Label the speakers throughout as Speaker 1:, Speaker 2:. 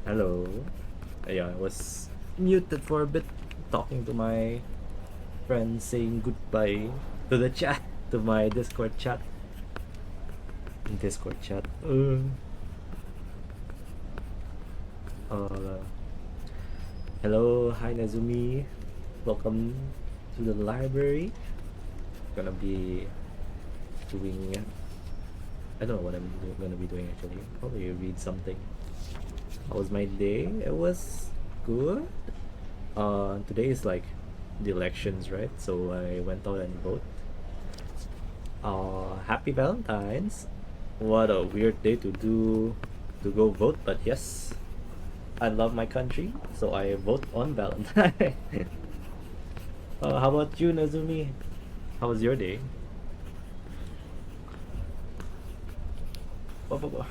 Speaker 1: Hello. Yeah, I was muted for a bit, talking to my friend, saying goodbye to the chat, to my Discord chat. Discord chat. Uh, hello, hi Nazumi. Welcome to the library. Gonna be doing. I don't know what gonna be doing actually. Probably read something. How was my day? It was good. Today is like the elections, right? So I went out and vote. Happy Valentine's. What a weird day to go vote, but yes, I love my country, so I vote on Valentine. How about you, Nazumi? How was your day? Wha- wha- wha-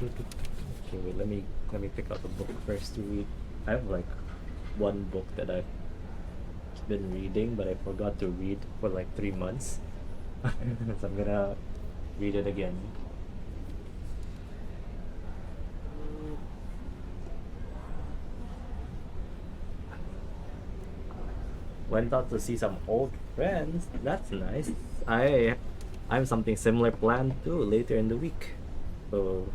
Speaker 1: Okay, wait. Let me pick out a book first to read. I have like one book that I've been reading, but I forgot to read for like 3 months. So I'm gonna read it again. Went out to see some old friends. That's nice. I'm something similar planned too later in the week. So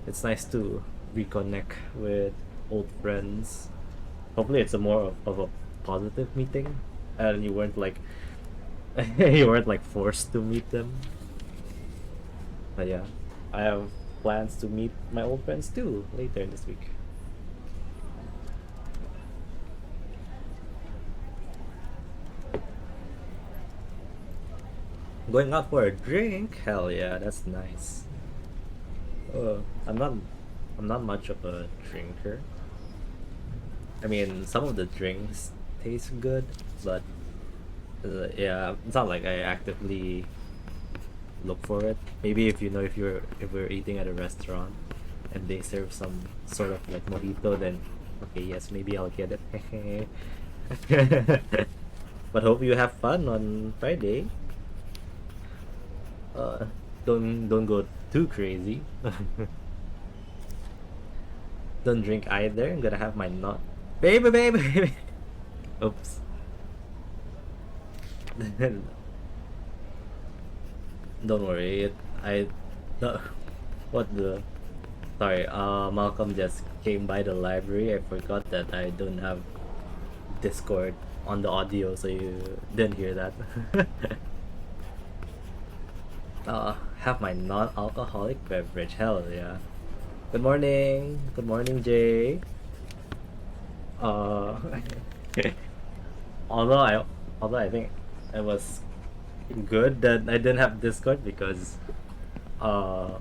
Speaker 1: it's nice to reconnect with old friends. Hopefully it's a more of a positive meeting and you weren't like you weren't like forced to meet them. But yeah, I have plans to meet my old friends too later in this week. Going out for a drink? Hell yeah, that's nice. I'm not much of a drinker. I mean, some of the drinks taste good, but yeah, it's not like I actively look for it. Maybe if we're eating at a restaurant and they serve some sort of like mojito, then okay, yes, maybe I'll get it. But hope you have fun on Friday. Uh, don't go too crazy. Don't drink either. I'm gonna have my nut. Baby, baby, baby. Oops. Don't worry. I. No, what the? Sorry. Malcolm just came by the library. I forgot that I don't have Discord on the audio, so you didn't hear that. Have my non-alcoholic beverage. Hell yeah. Good morning. Good morning, Jay. Uh, although I although I think it was good that I didn't have Discord because uh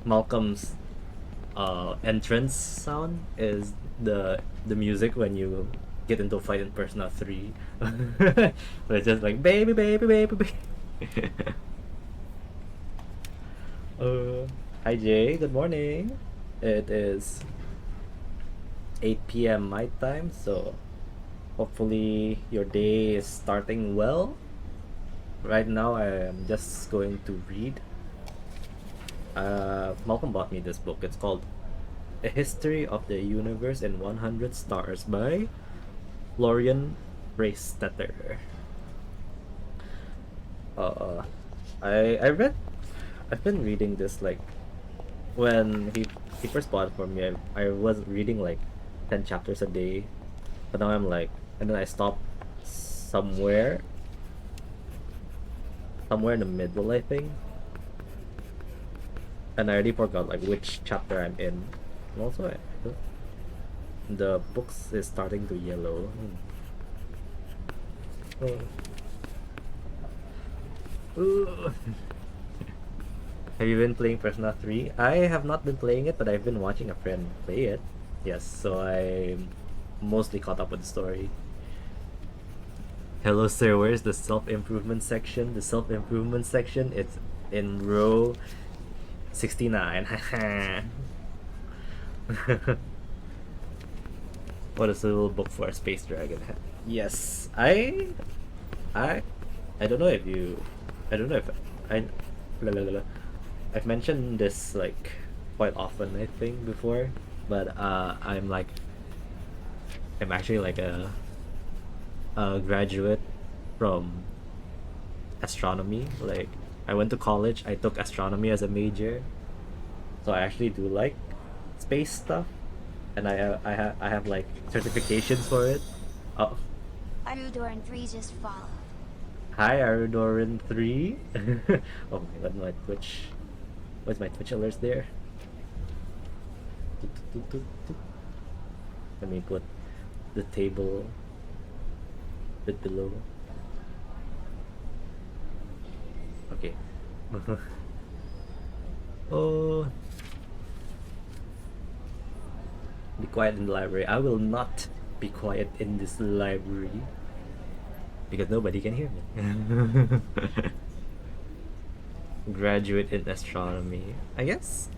Speaker 1: Malcolm's entrance sound is the music when you get into a fight in Persona 3. So it's just like baby baby baby baby. uh Hi Jay, good morning. It is 8 p.m. my time, so hopefully your day is starting well. Right now I am just going to read. Malcolm bought me this book. It's called A History of the Universe in 100 Stars by Florian Freistetter. Uh, I read. I've been reading this like when he first bought it for me. I was reading like 10 chapters a day, but now I'm like, and then I stopped somewhere somewhere in the middle, I think, and I already forgot like which chapter I'm in. And also, the books is starting to yellow. Oh. Ooh. Have you been playing Persona 3? I have not been playing it, but I've been watching a friend play it. Yes, so I'm mostly caught up with the story. Hello, sir. Where's the self-improvement section? The self-improvement section, it's in row 69. What is a little book for a space dragon? Yes, I, I don't know if you I don't know if I la, la, la, la. I've mentioned this like quite often I think before, but I'm actually like a graduate from astronomy. Like I went to college, I took astronomy as a major, so I actually do like space stuff, and I have like certifications for it. Oh,
Speaker 2: Arudoran 3 just followed.
Speaker 1: hi Arudoran 3. Oh my god, my Twitch. What's my Twitch alerts there? Toot, toot, toot, toot. Let me put the table a bit below. Okay. Oh, be quiet in the library. I will not be quiet in this library because nobody can hear me. Graduate in astronomy, I guess.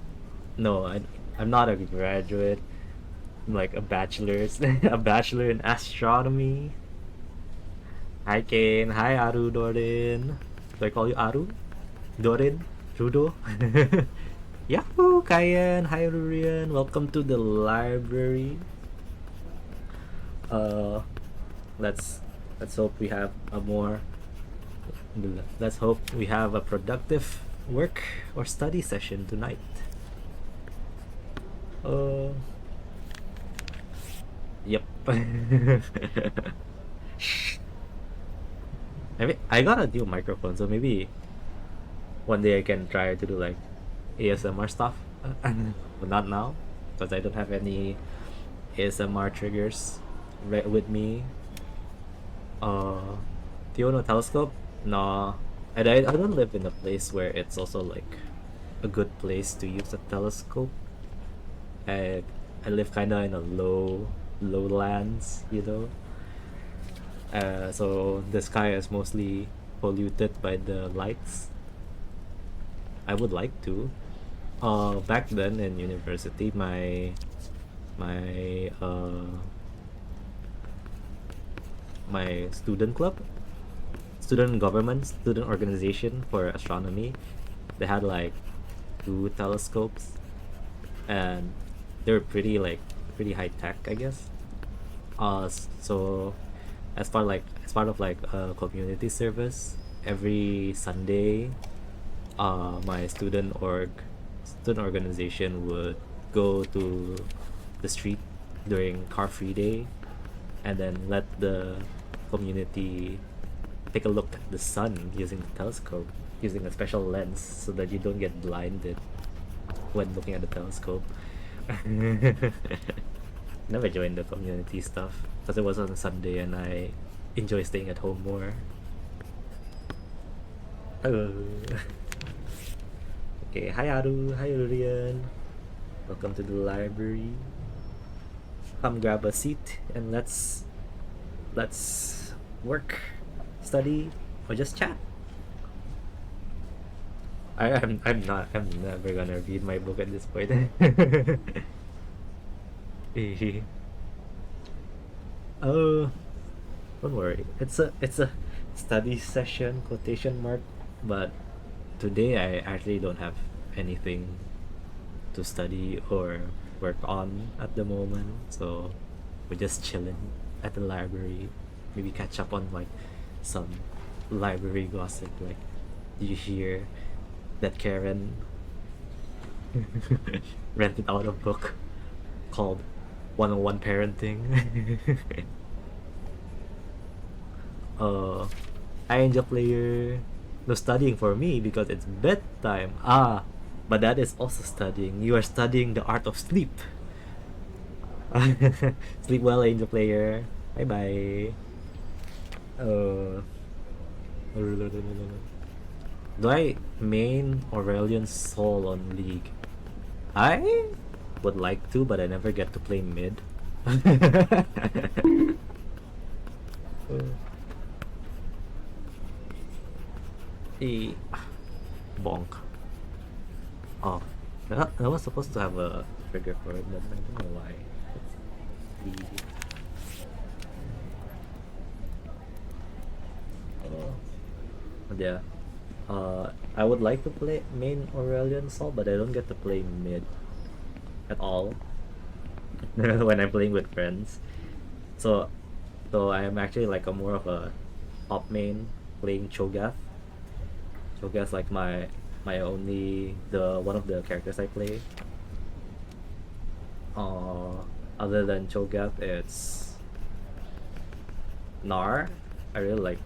Speaker 1: No, I'm not a graduate. I'm like a bachelor's, a bachelor in astronomy. Hi Kane. Hi Aru Dorin. Do I call you Aru? Dorin? Rudo? Yahoo, Kayan. Hi Rurian. Welcome to the library. Uh, let's hope we have a more. Let's hope we have a productive work or study session tonight. Yep. I mean, I got a new microphone, so maybe one day I can try to do like ASMR stuff, but not now because I don't have any ASMR triggers right with me. Do you know telescope? No, and I don't live in a place where it's also like a good place to use a telescope. I live kind of in a lowlands, you know. So the sky is mostly polluted by the lights. I would like to. Back then in university, my my student club, student government, student organization for astronomy, they had like 2 telescopes, and they were pretty high tech, I guess. So as part of like a community service, every Sunday, my student organization would go to the street during car free day, and then let the community take a look at the sun using the telescope, using a special lens so that you don't get blinded when looking at the telescope. Never joined the community stuff because it was on a Sunday and I enjoy staying at home more. Oh. Okay, hi Aru, hi Rurian. Welcome to the library. Come grab a seat and let's work, study, or just chat. I'm never gonna read my book at this point. Oh, don't worry. It's a study session quotation mark, but today I actually don't have anything to study or work on at the moment, so we're just chilling at the library. Maybe catch up on like some library gossip. Like, did you hear that Karen rented out a book called 101 Parenting? I Angel Player. No studying for me because it's bedtime. Ah, but that is also studying. You are studying the art of sleep. Sleep well, Angel Player. Bye bye. Uh, do I main Aurelion Sol on League? I would like to, but I never get to play mid. E bonk. Oh, I was supposed to have a trigger for it, but I don't know why. Oh, yeah. I would like to play main Aurelion Sol, but I don't get to play mid at all when I'm playing with friends. So, so I am actually like a more of a top main playing Cho'Gath. Cho'Gath's like my only the one of the characters I play. Other than Cho'Gath, it's Gnar. I really like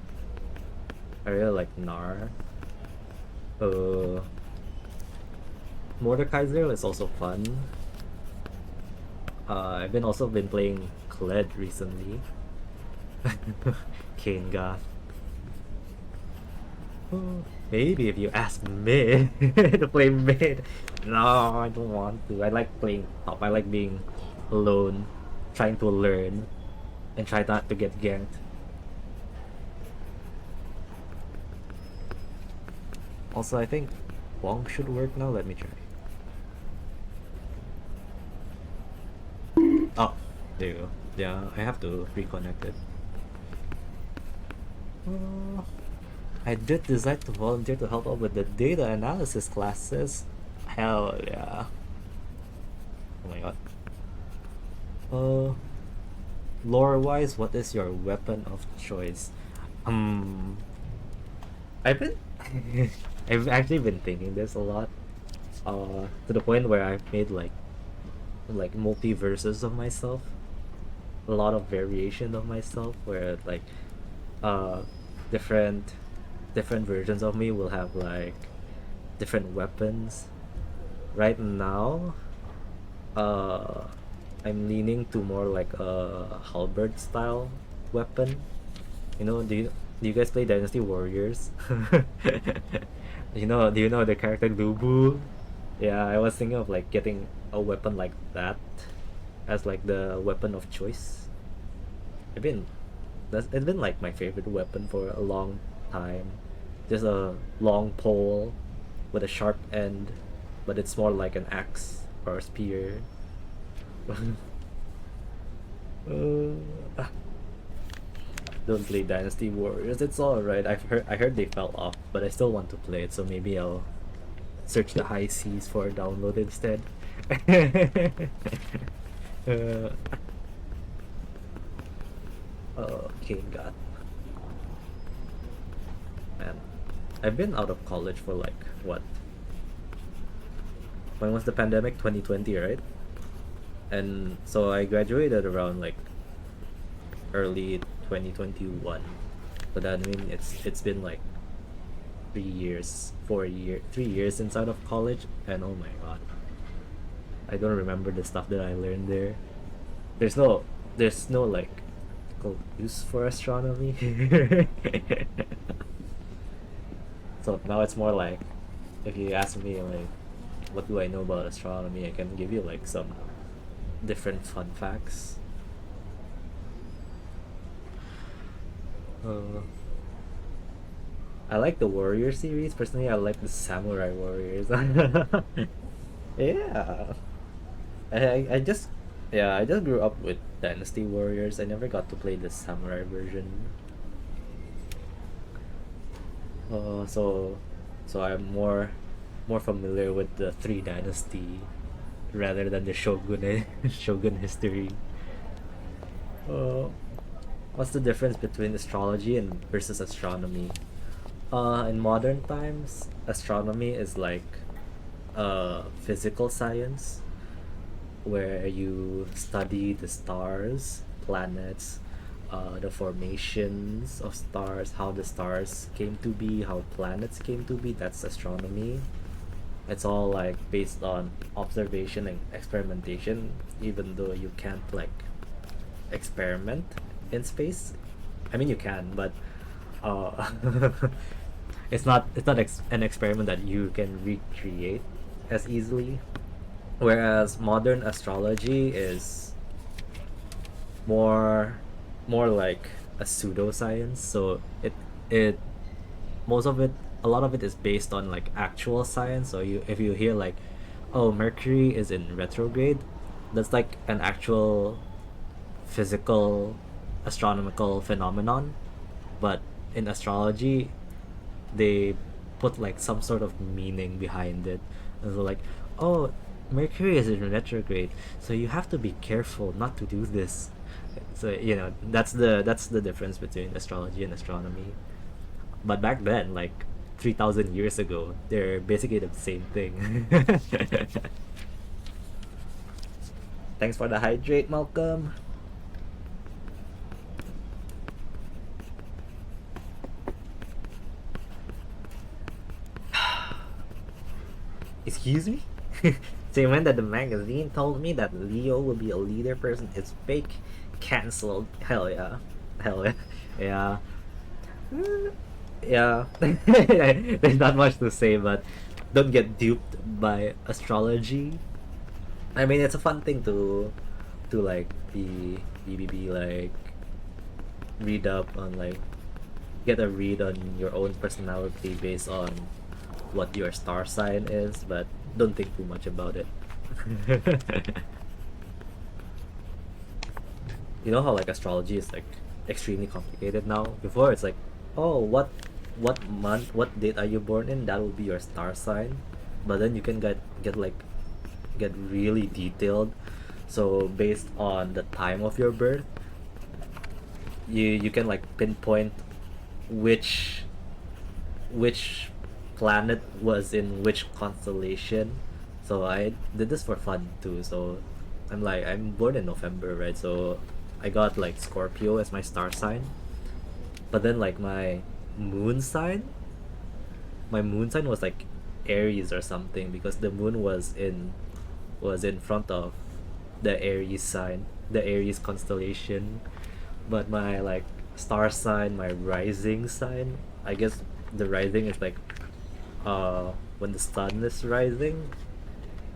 Speaker 1: I really like Gnar. Uh, Mordekaiser is also fun. I've been also been playing Kled recently. Kane Goth. Maybe if you ask mid to play mid. No, I don't want to. I like playing top. I like being alone, trying to learn, and try not to get ganked. Also, I think Wong should work now. Let me try. Oh, there you go. Yeah, I have to reconnect it. I did decide to volunteer to help out with the data analysis classes. Hell yeah. Oh my god. Lore wise, what is your weapon of choice? I've been I've actually been thinking this a lot. To the point where I've made like multiverses of myself. A lot of variation of myself where like uh different different versions of me will have like different weapons. Right now, uh I'm leaning to more like a halberd style weapon. You know, do you guys play Dynasty Warriors? Do you know the character Lubu? Yeah, I was thinking of like getting a weapon like that as like the weapon of choice. It's been it's been like my favorite weapon for a long time. Just a long pole with a sharp end, but it's more like an axe or a spear. Ah, don't play Dynasty Warriors. It's alright. I heard they fell off, but I still want to play it, so maybe I'll search the high seas for a download instead. uh, King God. Man, I've been out of college for like what? When was the pandemic? 2020, right? And so I graduated around like early 2021. So that I mean it's been like 3 years, 4 year, 3 years since out of college, and oh my god, I don't remember the stuff that I learned there. There's no like use for astronomy. So now it's more like if you ask me like what do I know about astronomy, I can give you like some different fun facts. Uh, I like the Warrior series. Personally, I like the Samurai Warriors. Yeah. I just yeah, I just grew up with Dynasty Warriors. I never got to play the Samurai version. So I'm more familiar with the Three Dynasty rather than the Shogun Shogun history. Uh, what's the difference between astrology and versus astronomy? In modern times, astronomy is like physical science where you study the stars, planets, the formations of stars, how the stars came to be, how planets came to be. That's astronomy. It's all like based on observation and experimentation, even though you can't like experiment in space. I mean, you can, but uh, it's not an experiment that you can recreate as easily. Whereas modern astrology is more more like a pseudoscience. So it most of it a lot of it is based on like actual science. So you if you hear like, oh, Mercury is in retrograde, that's like an actual physical astronomical phenomenon. But in astrology, they put like some sort of meaning behind it. And so like, oh, Mercury is in retrograde, so you have to be careful not to do this. So that's the difference between astrology and astronomy. But back then, like 3,000 years ago, they're basically the same thing. Thanks for the hydrate, Malcolm. Excuse me? So when that the magazine told me that Leo will be a leader person, it's fake. Cancelled. Hell yeah. Hell yeah. Yeah. Mm, yeah. There's not much to say, but don't get duped by astrology. I mean, it's a fun thing to like be like read up on, like get a read on your own personality based on what your star sign is, but don't think too much about it. You know how like astrology is like extremely complicated now? Before it's like, oh, what month, what date are you born in? That will be your star sign. But then you can get really detailed. So based on the time of your birth, you can like pinpoint which which planet was in which constellation. So I did this for fun too. So I'm born in November, right? So I got like Scorpio as my star sign. But then like moon sign, my moon sign was like Aries or something, because the moon was in front of the Aries sign, the Aries constellation. But my like star sign, my rising sign, I guess the rising is like when the sun is rising,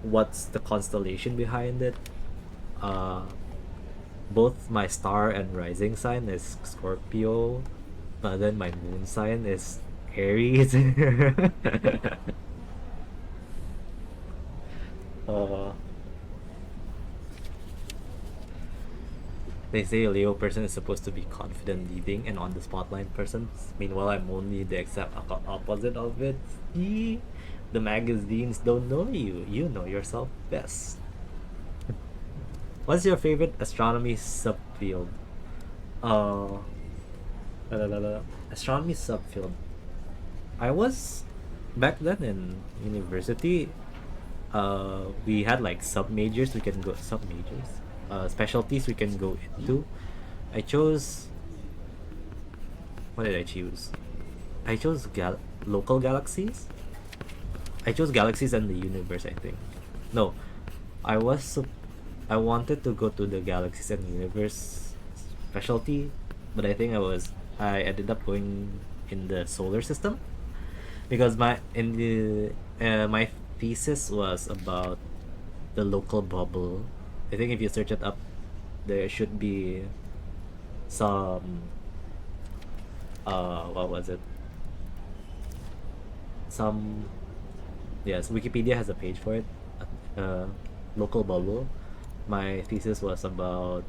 Speaker 1: what's the constellation behind it. uh Both my star and rising sign is Scorpio, but then my moon sign is Aries. uh they say a Leo person is supposed to be confident, leading, and on the spotlight person. Meanwhile, I'm only the exact opposite of it. See? The magazines don't know you. You know yourself best. What's your favorite astronomy subfield? Uh, Astronomy subfield. I was back then in university. We had like sub majors. We can go sub majors. Specialties we can go into. I chose. What did I choose? I chose local galaxies. I chose galaxies and the universe, I think. No, I was I wanted to go to the galaxies and universe specialty, but I think I ended up going in the solar system, because my thesis was about the local bubble. I think if you search it up, there should be some what was it? Some Yes, Wikipedia has a page for it. Uh, Local bubble. My thesis was about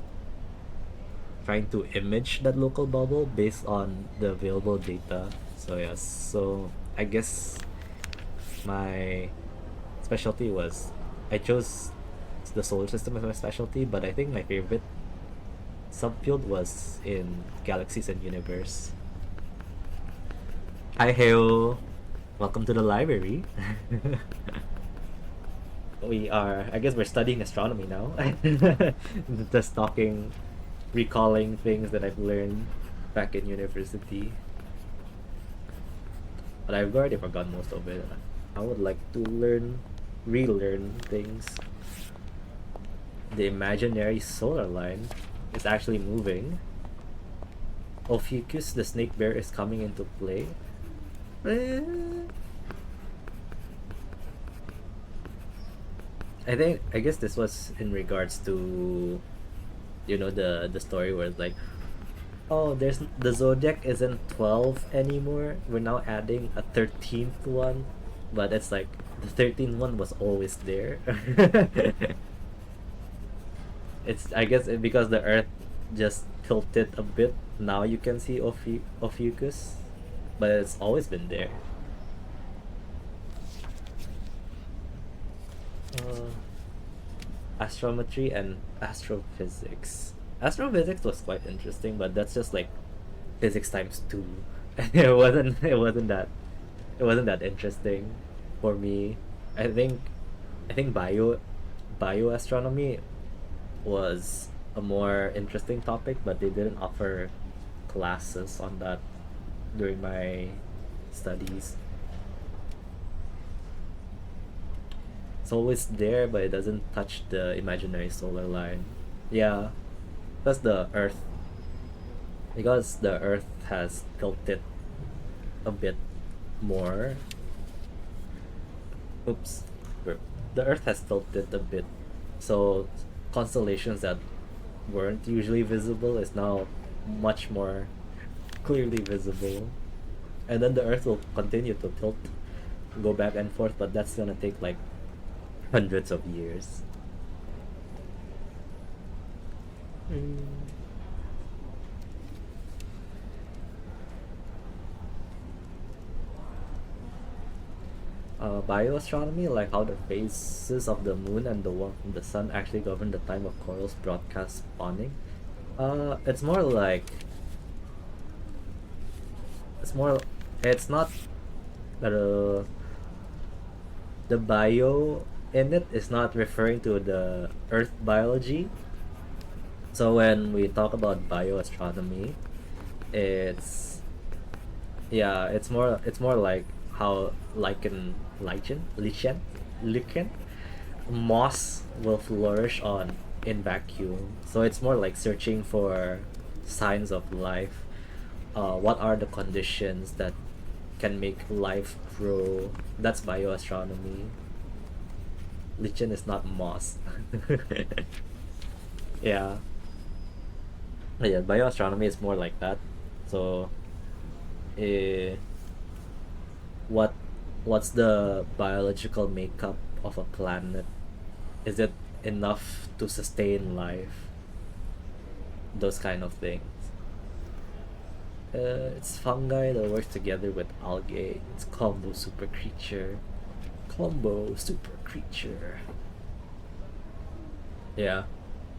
Speaker 1: trying to image that local bubble based on the available data. So yes, so I guess my specialty was, I chose the solar system as my specialty, but I think my favorite subfield was in galaxies and universe. Hi Heo, welcome to the library. I guess we're studying astronomy now. Just talking, recalling things that I've learned back in university. But I've already forgotten most of it. I would like to relearn things. The imaginary solar line is actually moving. Ophiuchus, the snake bear, is coming into play. I guess this was in regards to, the story where it's like, oh, there's the zodiac isn't 12 anymore. We're now adding a 13th one, but it's like the 13th one was always there. It's, I guess, because the Earth just tilted a bit. Now you can see Ophiuchus, but it's always been there. Uh, Astrometry and astrophysics. Astrophysics was quite interesting, but that's just like physics times two. It wasn't that interesting for me. I think I think bioastronomy was a more interesting topic, but they didn't offer classes on that during my studies. It's always there, but it doesn't touch the imaginary solar line. Yeah, that's the Earth. Because the Earth has tilted a bit more. Oops. The Earth has tilted a bit. So constellations that weren't usually visible is now much more clearly visible. And then the Earth will continue to tilt, go back and forth, but that's gonna take like hundreds of years. Mm. Bioastronomy, like how the phases of the moon and the warmth from the sun actually govern the time of corals broadcast spawning. It's more like it's more. It's not uh, the bio in it is not referring to the Earth biology. So when we talk about bioastronomy, it's yeah, it's more like how lichen moss will flourish on in vacuum. So it's more like searching for signs of life. What are the conditions that can make life grow? That's bioastronomy. Lichen is not moss. Yeah. Yeah, bioastronomy is more like that. So, eh, what what's the biological makeup of a planet? Is it enough to sustain life? Those kind of things. It's fungi that works together with algae. It's combo super creature. Combo super creature. Yeah,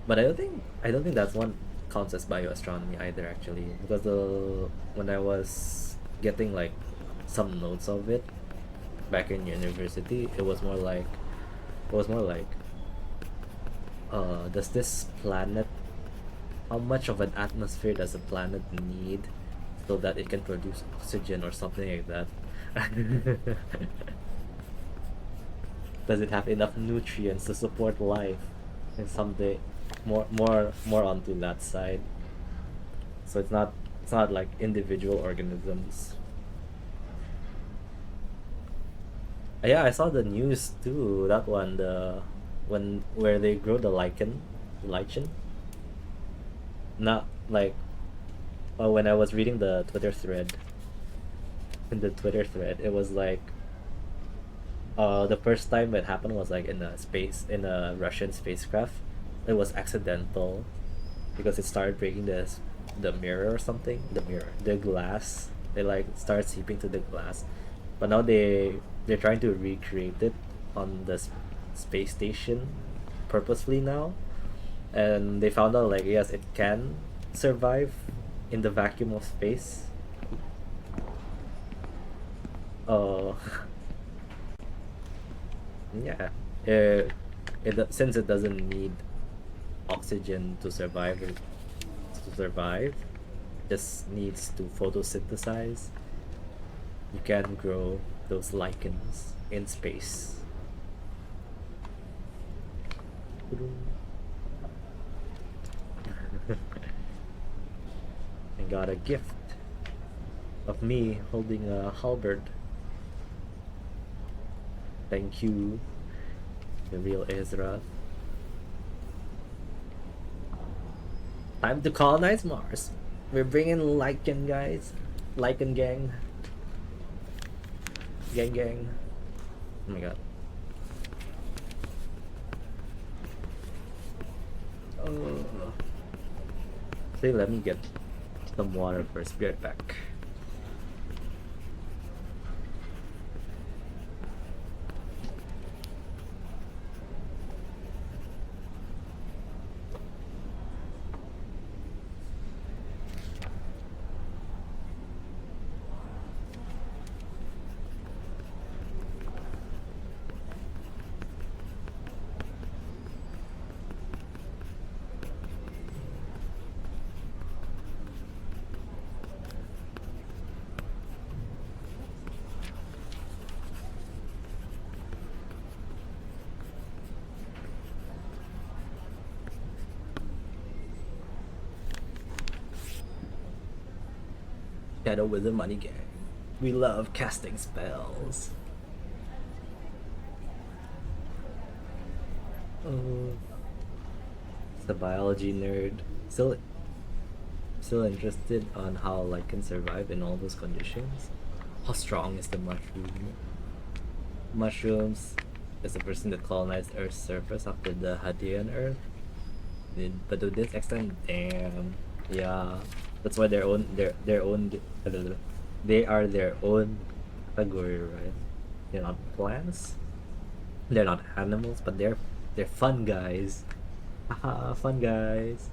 Speaker 1: but I don't think that's one counts as bioastronomy either actually, because the when I was getting like some notes of it back in university, it was more like does this planet, how much of an atmosphere does a planet need so that it can produce oxygen or something like that. Does it have enough nutrients to support life? And someday more onto that side. So it's not like individual organisms. Yeah, I saw the news too. That one, the when where they grow the lichen. Not like when I was reading the Twitter thread. In the Twitter thread, it was like the first time it happened was like in a Russian spacecraft. It was accidental because it started breaking the mirror or something. The glass. They like started seeping to the glass, but now they're trying to recreate it on the space station purposefully now, and they found out like yes, it can survive in the vacuum of space. Uh, yeah. Since it doesn't need oxygen to survive, just needs to photosynthesize. You can grow those lichens in space. And got a gift of me holding a halberd. Thank you, the real Ezra. Time to colonize Mars. We're bringing Lichen, guys. Lichen gang. Gang. Oh my god. Oh. So let me get some water first. Be right back. Shadow Wizard Money Gang. We love casting spells. Oh, it's the biology nerd. Still interested on how light can survive in all those conditions. How strong is the mushroom? Mushrooms is the person that colonized Earth's surface after the Hadean Earth. But to this extent, damn, yeah, that's why their own they are their own category, right? They're not plants, they're not animals, but they're fun guys. Haha, fun guys.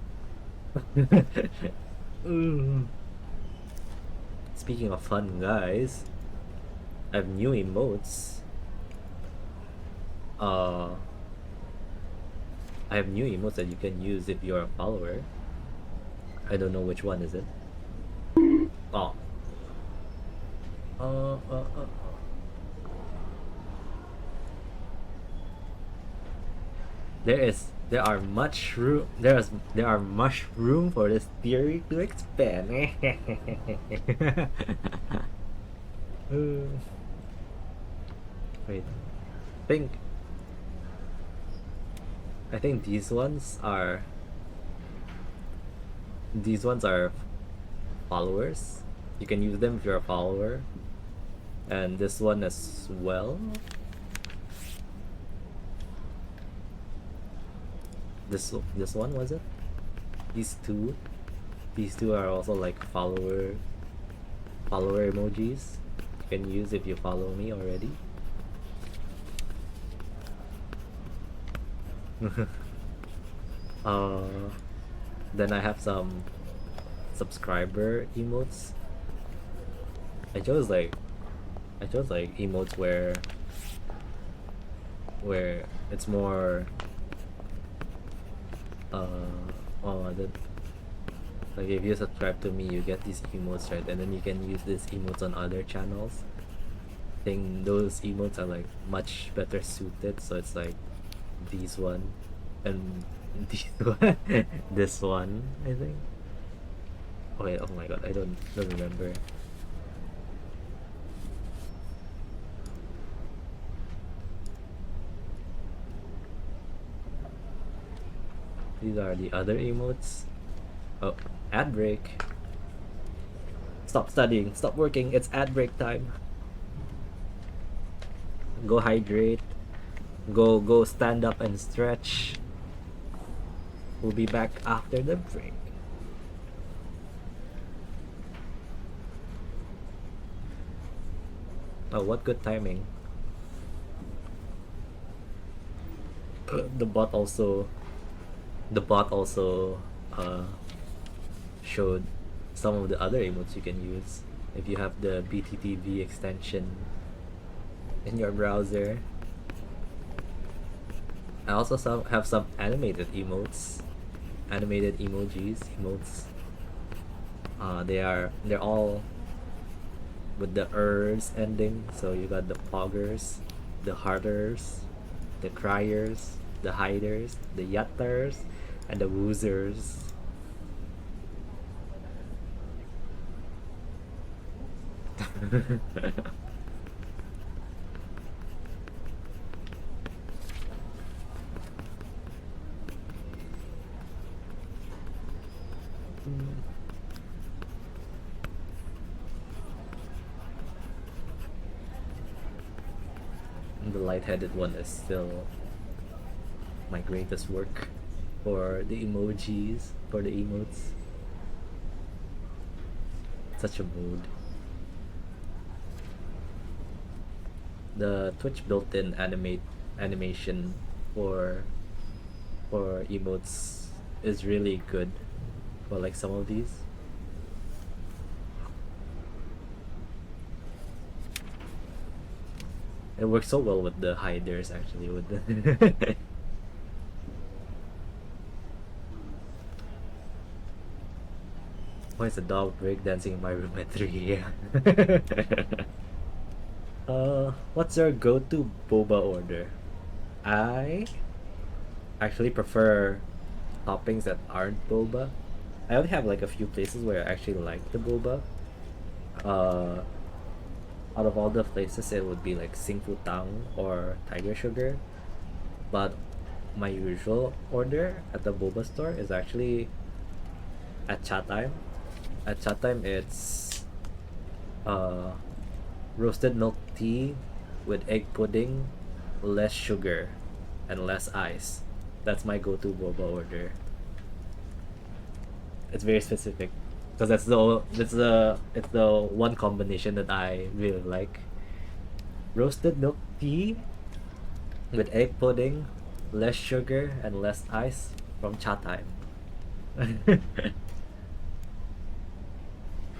Speaker 1: Mm. Speaking of fun guys, I have new emotes. I have new emotes that you can use if you're a follower. I don't know which one is it. Oh. Uh, uh, uh. There are much room for this theory to expand. Wait, think I think these ones are followers. You can use them if you're a follower, and this one as well. This one, was it? These two are also like follower emojis you can use if you follow me already. uh then I have some subscriber emotes. I chose like emotes where it's more like if you subscribe to me, you get these emotes, right? And then you can use these emotes on other channels. I think those emotes are like much better suited, so it's like these one and these one. This one, I think. Oh wait, oh my god, I don't remember. These are the other emotes. Oh, ad break. Stop studying, stop working, it's ad break time. Go hydrate. Go stand up and stretch. We'll be back after the break. Oh, what good timing. The bot also showed some of the other emotes you can use if you have the BTTV extension in your browser. I also have some animated emotes, animated emotes. They're all with the ers ending. So you got the poggers, the hearters, the criers, the hiders, the yutters, and the woozers. The lightheaded one is still my greatest work for the emojis, for the emotes. Such a mood. The Twitch built-in animation for emotes is really good for like some of these. It works so well with the hiders actually with the Why is the dog breakdancing in my room at 3 a.m.? What's your go-to boba order? I actually prefer toppings that aren't boba. I only have like a few places where I actually like the boba. uh, out of all the places, it would be like Singfu Tang or Tiger Sugar. But my usual order at the boba store is actually at chat time. At chat time, it's uh, roasted milk tea with egg pudding, less sugar, and less ice. That's my go-to boba order. It's very specific because it's the one combination that I really like. Roasted milk tea with egg pudding, less sugar and less ice from Cha Time.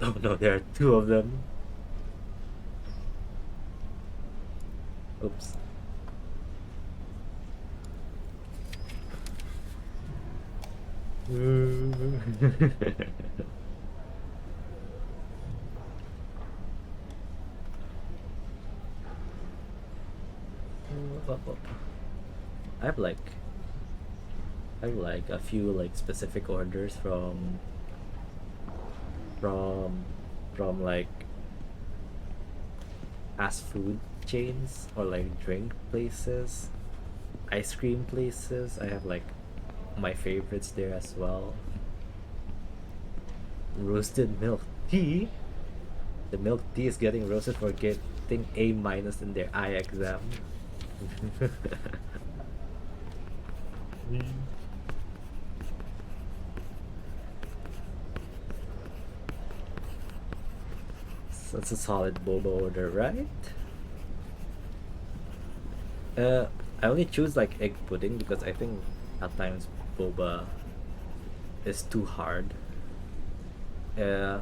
Speaker 1: Oh no, there are two of them. Oops. I have like a few like specific orders from like fast food chains or like drink places, ice cream places. I have like my favorites there as well. Roasted milk tea. The milk tea is getting roasted for getting A minus in their eye exam. So that's a solid boba order, right? Uh, I only choose like egg pudding because I think at times boba is too hard. Uh,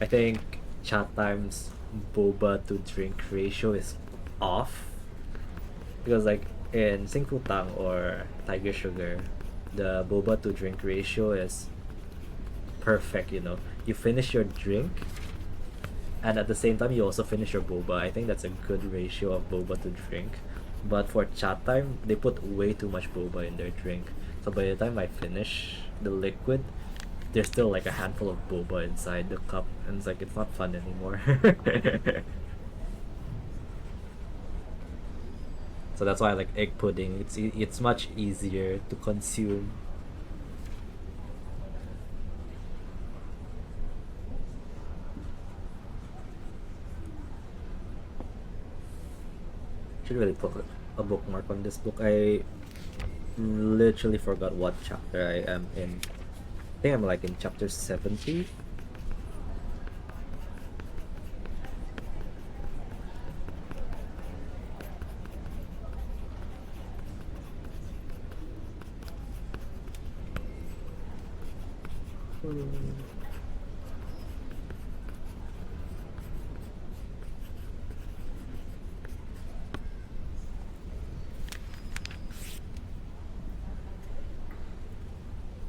Speaker 1: I think chat times boba to drink ratio is off because like in Singfu Tang or Tiger Sugar, the boba to drink ratio is perfect. You know, you finish your drink, and at the same time you also finish your boba. I think that's a good ratio of boba to drink. But for chat time, they put way too much boba in their drink. So by the time I finish the liquid, there's still like a handful of boba inside the cup, and it's like it's not fun anymore. So that's why I like egg pudding. It's much easier to consume. Should really put a bookmark on this book. I literally forgot what chapter I am in. I think I'm like in chapter 70.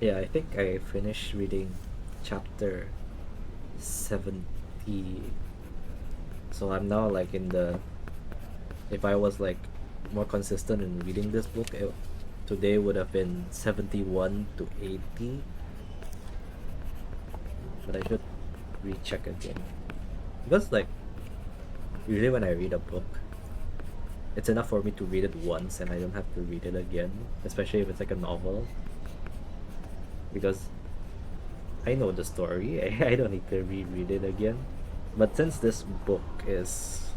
Speaker 1: Yeah, I think I finished reading chapter 70. So I'm now like in the. If I was like more consistent in reading this book, today would have been 71 to 80. But I should recheck again. Because like usually when I read a book, it's enough for me to read it once and I don't have to read it again, especially if it's like a novel. Because I know the story, I don't need to reread it again. But since this book is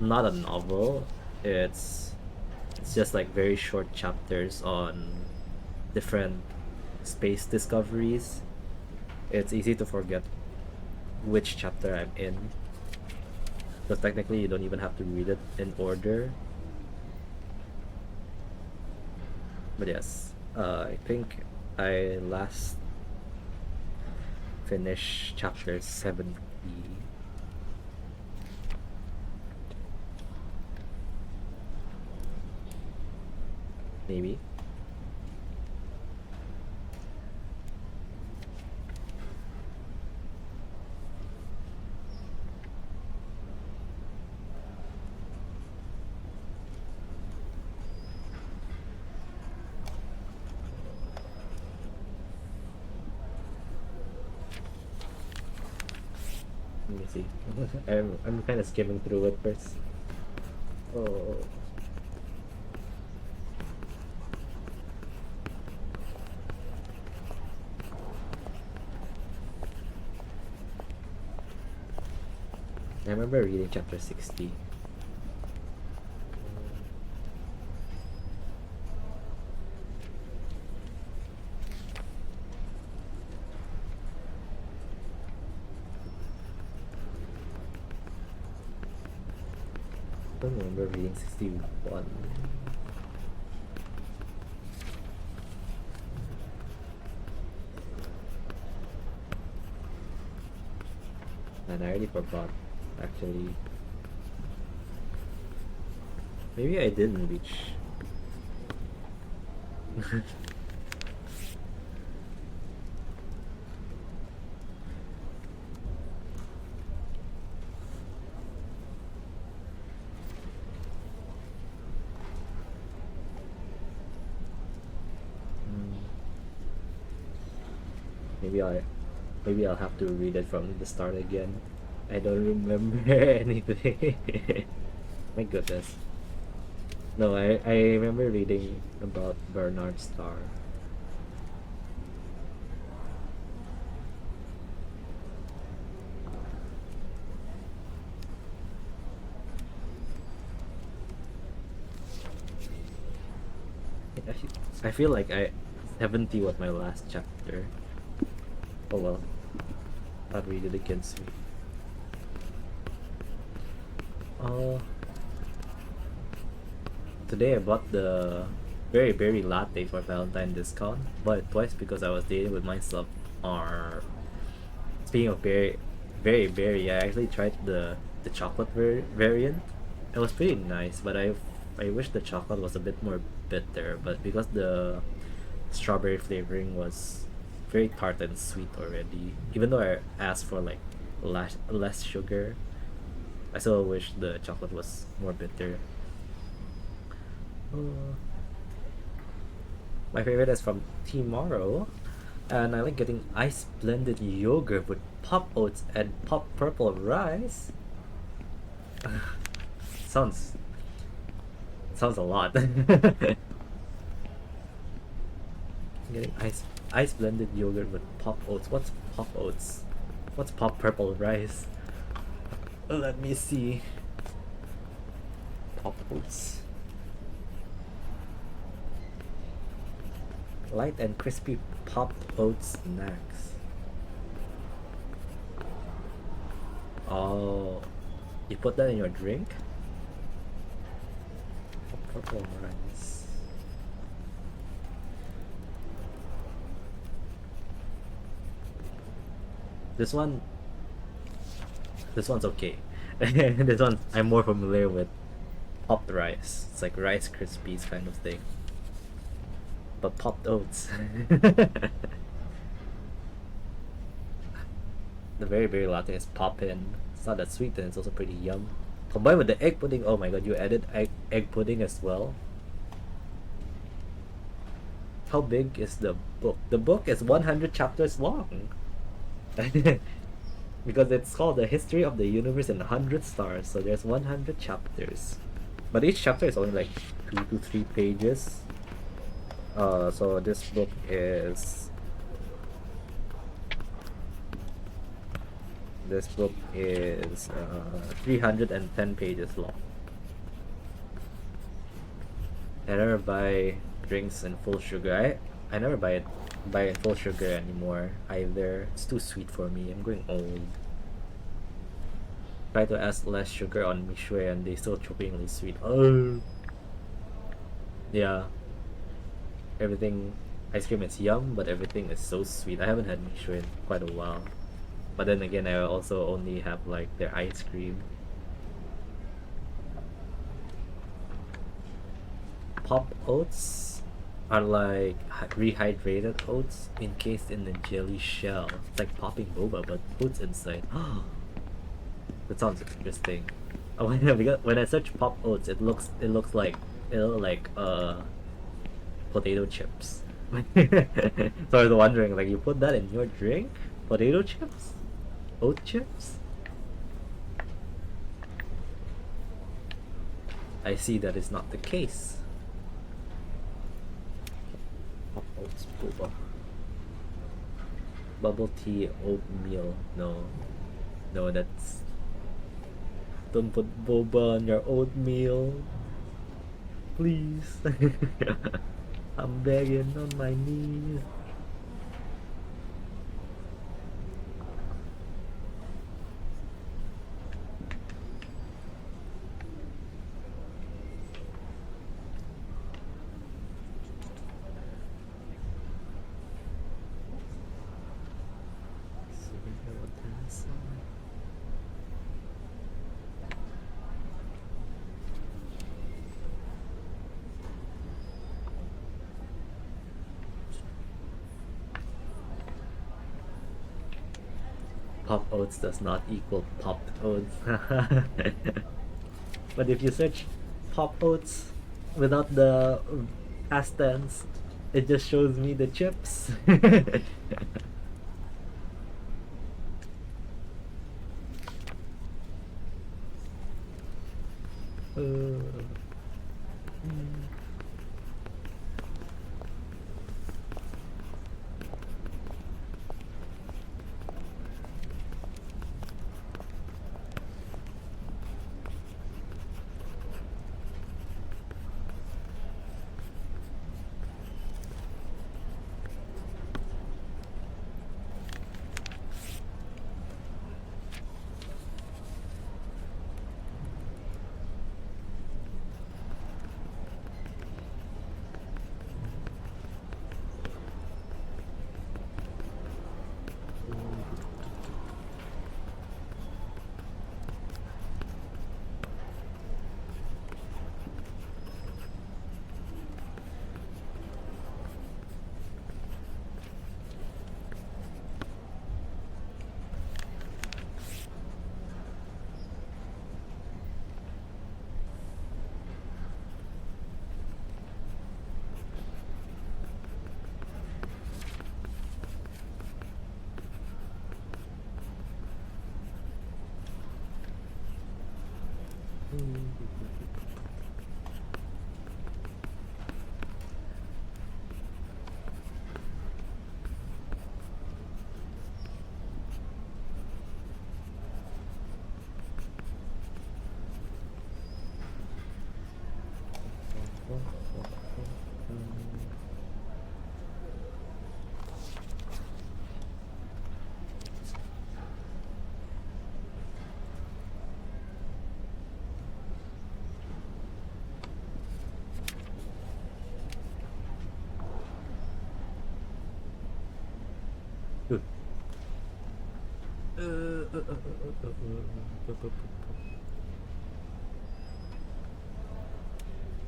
Speaker 1: not a novel, it's just like very short chapters on different space discoveries. It's easy to forget which chapter I'm in. Because technically you don't even have to read it in order. But yes, I think I last finished chapter 70. Maybe. Let me see. I'm kind of skimming through it first. Oh. I remember reading chapter 60. I don't remember reading 61. And I already forgot, actually. Maybe I didn't reach. Maybe I'll have to read it from the start again. I don't remember anything. My goodness. No, I remember reading about Bernard Starr. I feel like 70 was my last chapter. Oh well. I'll read it again soon. Today I bought the very berry latte for Valentine discount. Bought it twice because I was dating with myself. Or speaking of very berry, I actually tried the chocolate variant. It was pretty nice, but I wish the chocolate was a bit more bitter. But because the strawberry flavoring was very tart and sweet already, even though I asked for like less sugar, I still wish the chocolate was more bitter. My favorite is from Tomorrow, and I like getting ice blended yogurt with pop oats and pop purple rice. sounds sounds a lot. Getting ice blended yogurt with pop oats. What's pop oats? What's pop purple rice? Let me see. Pop oats. Light and crispy pop oats snacks. Oh, you put that in your drink? Pop purple rice. This one's okay. This one I'm more familiar with. Popped rice. It's like Rice Krispies kind of thing. But popped oats. The very berry latte is poppin'. It's not that sweet and it's also pretty yum. Combined with the egg pudding. Oh my god, you added egg pudding as well. How big is the book? The book is 100 chapters long. Because it's called The History of the Universe in 100 Stars, so there's 100 chapters. But each chapter is only like 2 to 3 pages. So this book is 310 pages long. I never buy drinks in full sugar. I never buy in full sugar anymore either. It's too sweet for me. I'm going old. Try to add less sugar on Mixue and they still chokingly sweet. Oh, yeah. Everything, ice cream is yum, but everything is so sweet. I haven't had Mixue in quite a while. But then again, I also only have like their ice cream. Pop oats are like rehydrated oats encased in a jelly shell. It's like popping boba, but oats inside. That sounds interesting. Oh, because when I search pop oats, it looks like potato chips. So I was wondering, like, you put that in your drink? Potato chips? Oat chips? I see that is not the case. Pop oats boba. Bubble tea oatmeal. No. No, that's... Don't put boba on your oatmeal. Please. I'm begging on my knees. Pop oats does not equal popped oats. But if you search pop oats without the past tense, it just shows me the chips.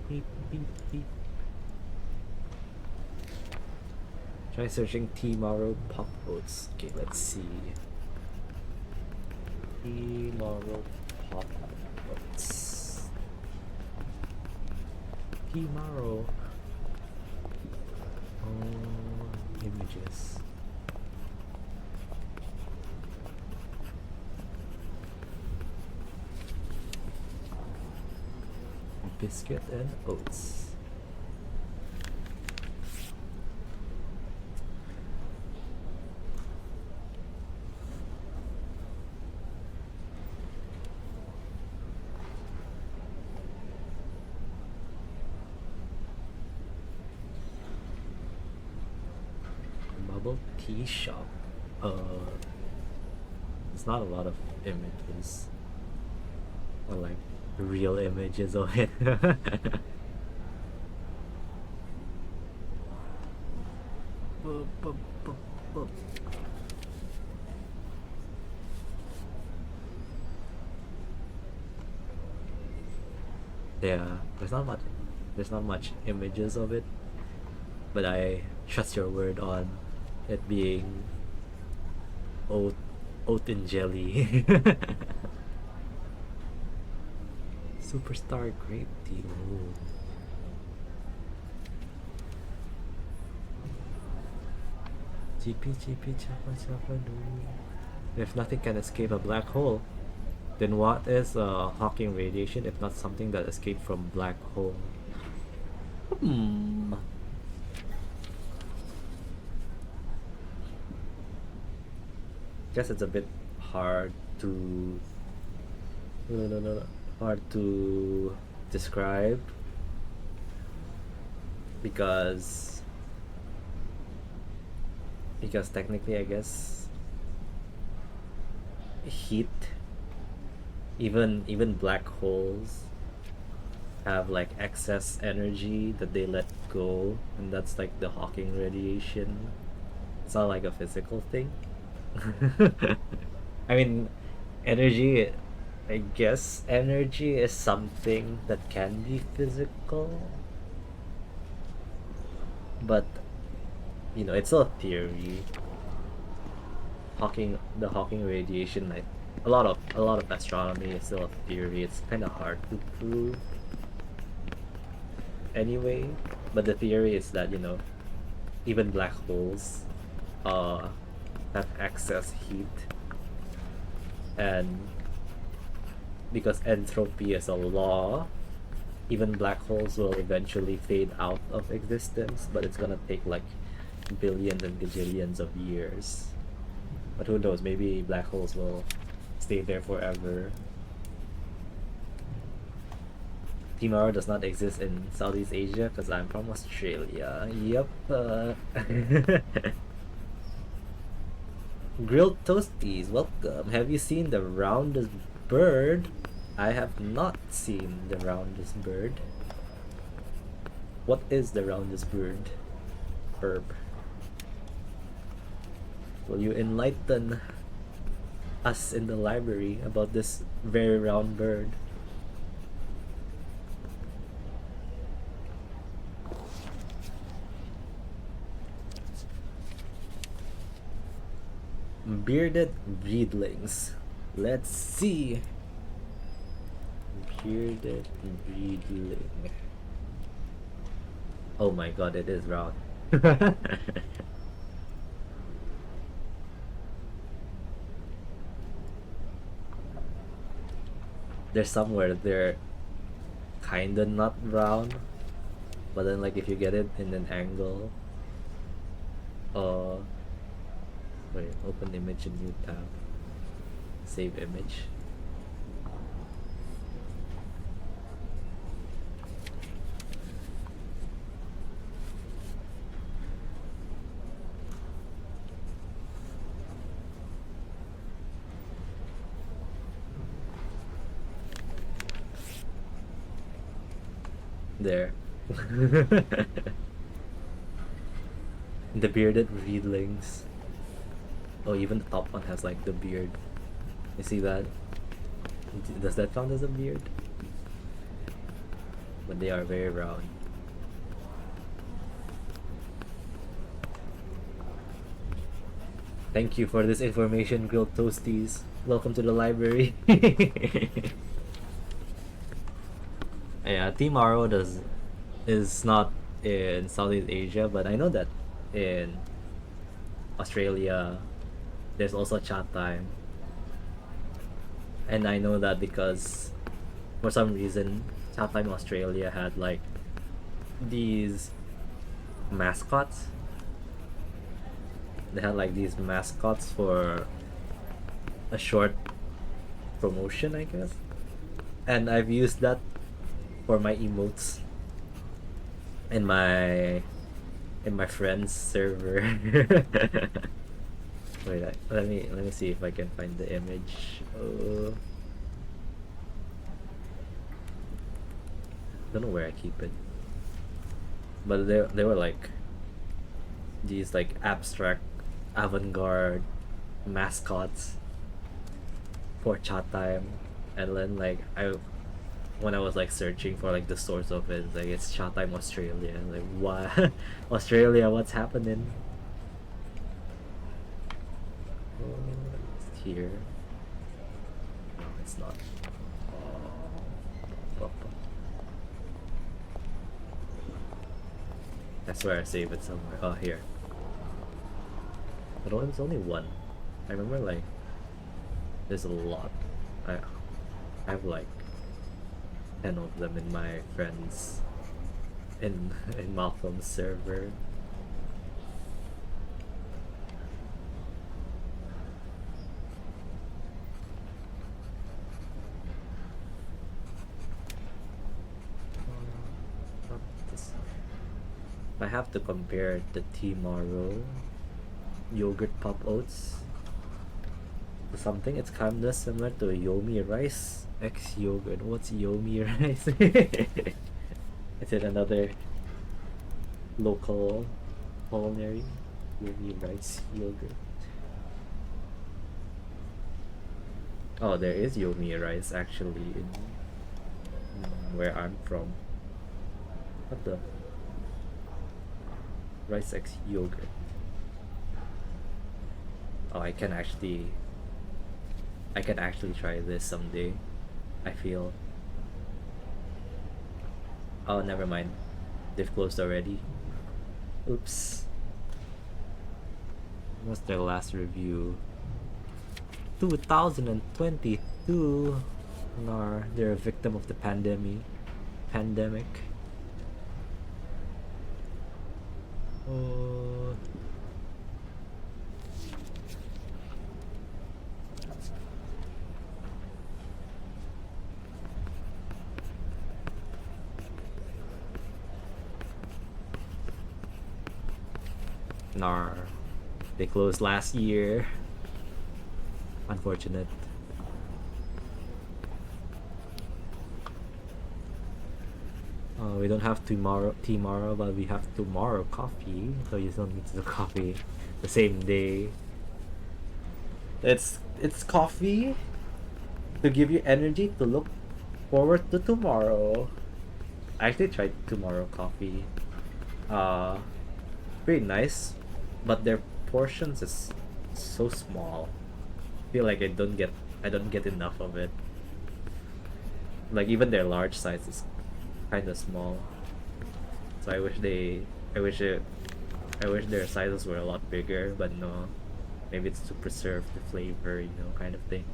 Speaker 1: Beep, beep, beep. Try searching Tomorrow Pop Oats. Okay, let's see. Tomorrow Pop Oats. Tomorrow. Oh, images. Biscuit and oats. Bubble tea shop. There's not a lot of images. Or like real images of it. Yeah, there's not much images of it, but I trust your word on it being oat and jelly. Superstar grape tea. Ooh. GP chapa chapa do. If nothing can escape a black hole, Then what is Hawking radiation if not something that escaped from black hole? Hmm. Guess it's a bit hard to hard to describe because technically I guess heat, even black holes have like excess energy that they let go, and that's like the Hawking radiation. It's not like a physical thing. I mean, energy, I guess energy is something that can be physical, but it's still a theory. The Hawking radiation, like a lot of astronomy is still a theory. It's kind of hard to prove anyway, but the theory is that even black holes uh have excess heat, and because entropy is a law, even black holes will eventually fade out of existence, but it's gonna take like billions and gajillions of years. But who knows, maybe black holes will stay there forever. Timor does not exist in Southeast Asia because I'm from Australia. Yep. Grilled Toasties, welcome. Have you seen the roundest bird? I have not seen the roundest bird. What is the roundest bird? Herb. Will you enlighten us in the library about this very round bird? Bearded breedlings. Let's see. Bearded breedling. Oh my god, it is round. There's somewhere they're kinda not round, but then like if you get it in an angle, wait, open image in new tab, save image. There. The bearded reedlings. Oh, even the top one has like the beard. You see that? Does that count as a beard? But they are very round. Thank you for this information, Grilled Toasties. Welcome to the library. Yeah, Team Aro is not in Southeast Asia, but I know that in Australia there's also chat time. And I know that because for some reason Chat Time Australia had like these mascots. They had like these mascots for a short promotion, I guess. And I've used that for my emotes in my friend's server. Wait, let me see if I can find the image. Don't know where I keep it, but they were like these like abstract avant-garde mascots for chat time, and then like when I was like searching for like the source of it, like it's Chat Time Australia. Like what? Australia, what's happening? It's here. No, it's not. I swear I saved it somewhere. Oh, here. But it's only one. I remember like there's a lot. I have like 10 of them in my friends in in Malcolm's server. If I have to compare the Tomorrow yogurt pop oats to something, it's kind of similar to Yomi rice X yogurt. What's Yomi rice? Is it another local culinary Yomi rice yogurt? Oh, there is Yomi rice actually in where I'm from. What the? Rice X yogurt. Oh, I can actually try this someday. I feel. Oh, never mind. They've closed already. Oops. What's their last review? 2022. Nar, they're a victim of the pandemic. Oh. Nar. They closed last year. Unfortunate. We don't have tomorrow, but we have tomorrow coffee. So you don't need to do coffee the same day. It's coffee to give you energy to look forward to tomorrow. I actually tried tomorrow coffee. Pretty nice, but their portions is so small. I feel like I don't get enough of it. Like even their large size is kind of small. So I wish their sizes were a lot bigger, but no. Maybe it's to preserve the flavor, kind of thing.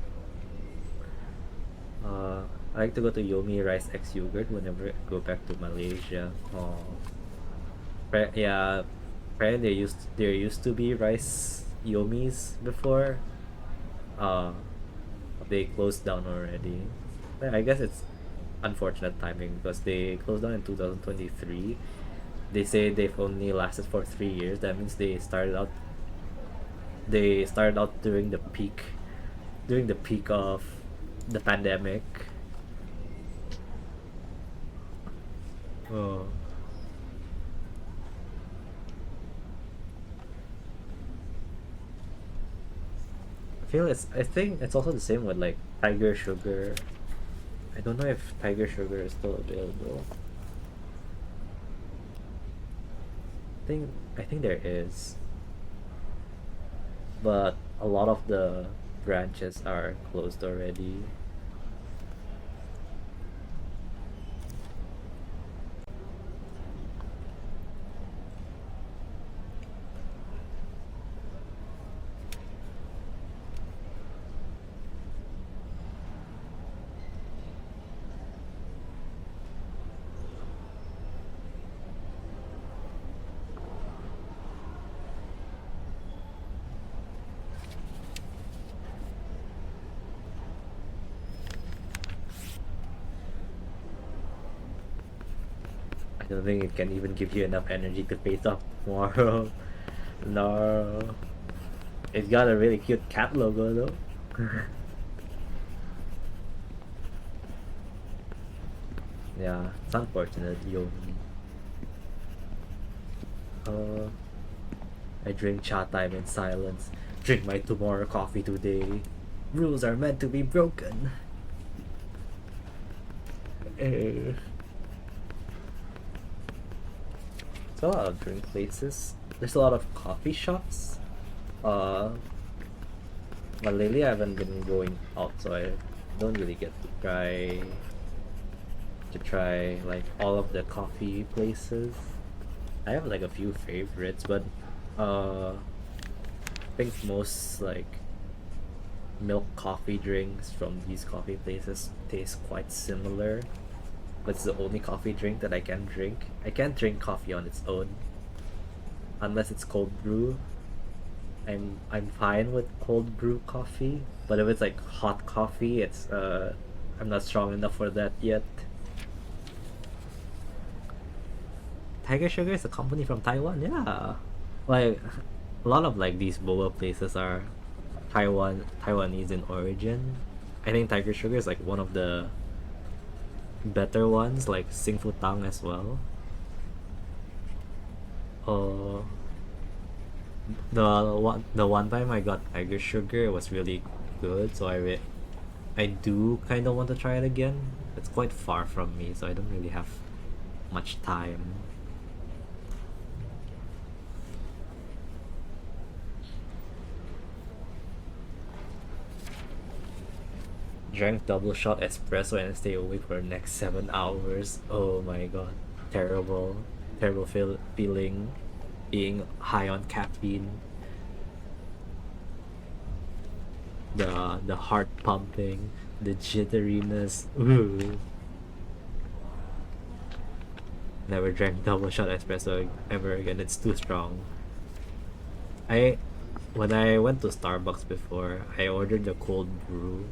Speaker 1: I like to go to Yomi Rice X Yogurt whenever I go back to Malaysia. Oh, yeah. Apparently there used to be rice Yomis before. They closed down already. I guess it's unfortunate timing because they closed down in 2023. They say they've only lasted for 3 years. That means they started out during the peak of the pandemic. Oh. I think it's also the same with like Tiger Sugar. I don't know if Tiger Sugar is still available. I think there is. But a lot of the branches are closed already. I don't think it can even give you enough energy to face off tomorrow. No. It's got a really cute cat logo though. Yeah, it's unfortunate, Yomi. I drink cha time in silence. Drink my tomorrow coffee today. Rules are meant to be broken. There's a lot of drink places. There's a lot of coffee shops. But lately I haven't been going out, so I don't really get to try like all of the coffee places. I have like a few favorites, but I think most like milk coffee drinks from these coffee places taste quite similar, but it's the only coffee drink that I can drink. I can't drink coffee on its own unless it's cold brew. I'm fine with cold brew coffee, but if it's like hot coffee, it's I'm not strong enough for that yet. Tiger Sugar is a company from Taiwan, yeah. Like a lot of like these boba places are Taiwanese in origin. I think Tiger Sugar is like one of the better ones, like Sing Fu Tang as well. Uh, the one time I got Tiger Sugar, it was really good, so I do kind of want to try it again. It's quite far from me, so I don't really have much time. Drank double shot espresso and stay awake for the next 7 hours. Oh my god, terrible, terrible feeling, being high on caffeine. The heart pumping, the jitteriness. Ooh. Never drank double shot espresso ever again. It's too strong. I when I went to Starbucks before, I ordered the cold brew.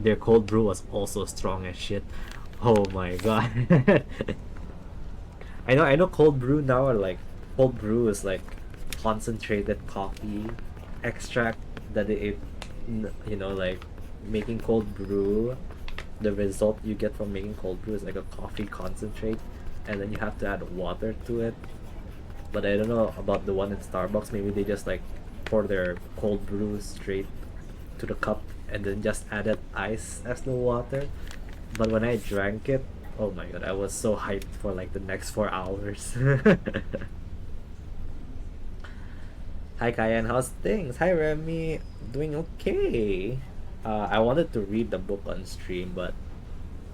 Speaker 1: Their cold brew was also strong as shit. Oh my god. I know cold brew now are like cold brew is like concentrated coffee extract that like making cold brew, the result you get from making cold brew is like a coffee concentrate, and then you have to add water to it. But I don't know about the one in Starbucks. Maybe they just like pour their cold brew straight to the cup and then just added ice as the water. But when I drank it, oh my god, I was so hyped for like the next 4 hours. Hi Kayan, how's things? Hi Remy, doing okay. I wanted to read the book on stream, but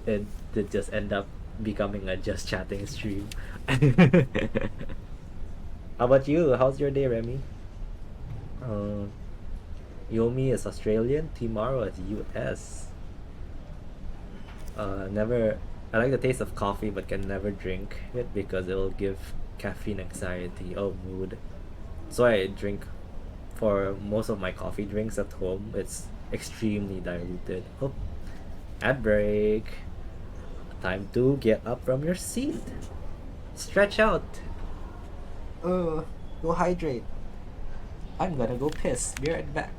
Speaker 1: it did just end up becoming a just chatting stream. How about you? How's your day, Remy? Uh, Yomi is Australian, Timaro is US. Never. I like the taste of coffee, but can never drink it because it'll give caffeine anxiety. Oh, mood. So I drink for most of my coffee drinks at home. It's extremely diluted. Oh, ad break. Time to get up from your seat. Stretch out. Go hydrate. I'm gonna go piss. Be right back.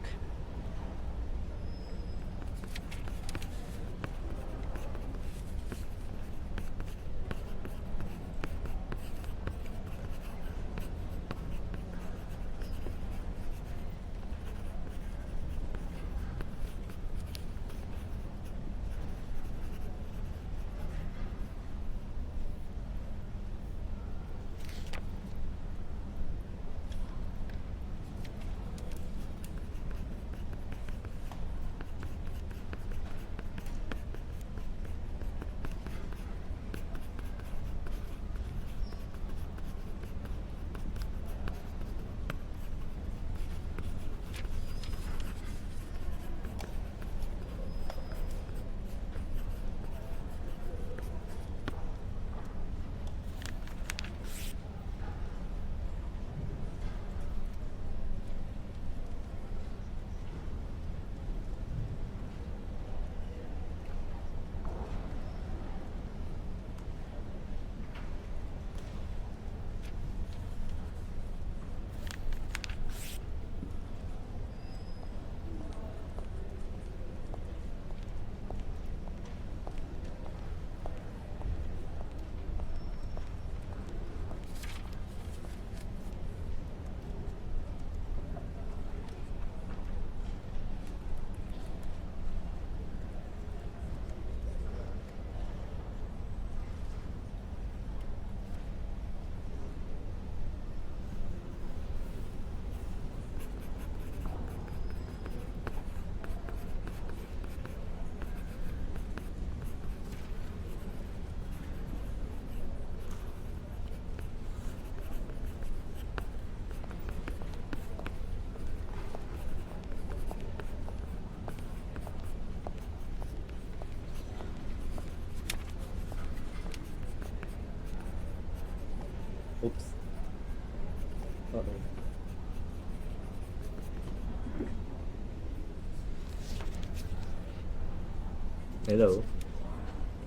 Speaker 1: Hello.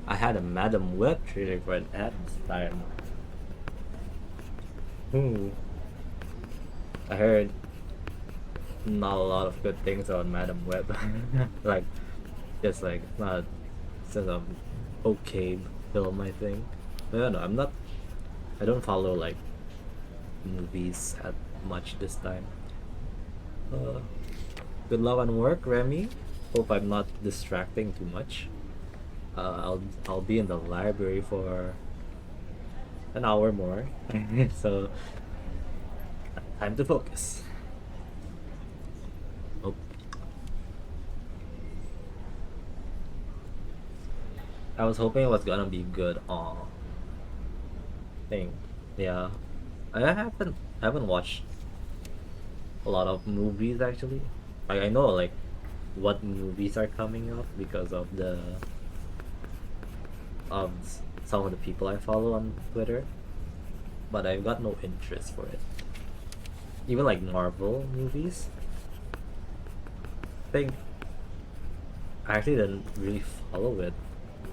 Speaker 1: I had a Madam Web trailer for that time. Hmm. I heard not a lot of good things on Madam Web. Like, just like not just a okay film, I think. I don't know. I'm not. I don't follow like movies at much this time. Uh, Good luck on work, Remy. Hope I'm not distracting too much. I'll be in the library for an hour more, so time to focus. Oh, I was hoping it was gonna be good. Oh, thing, yeah. I haven't watched a lot of movies actually. I know like what movies are coming up because of some of the people I follow on Twitter, but I've got no interest for it. Even like Marvel movies, I think I actually didn't really follow it.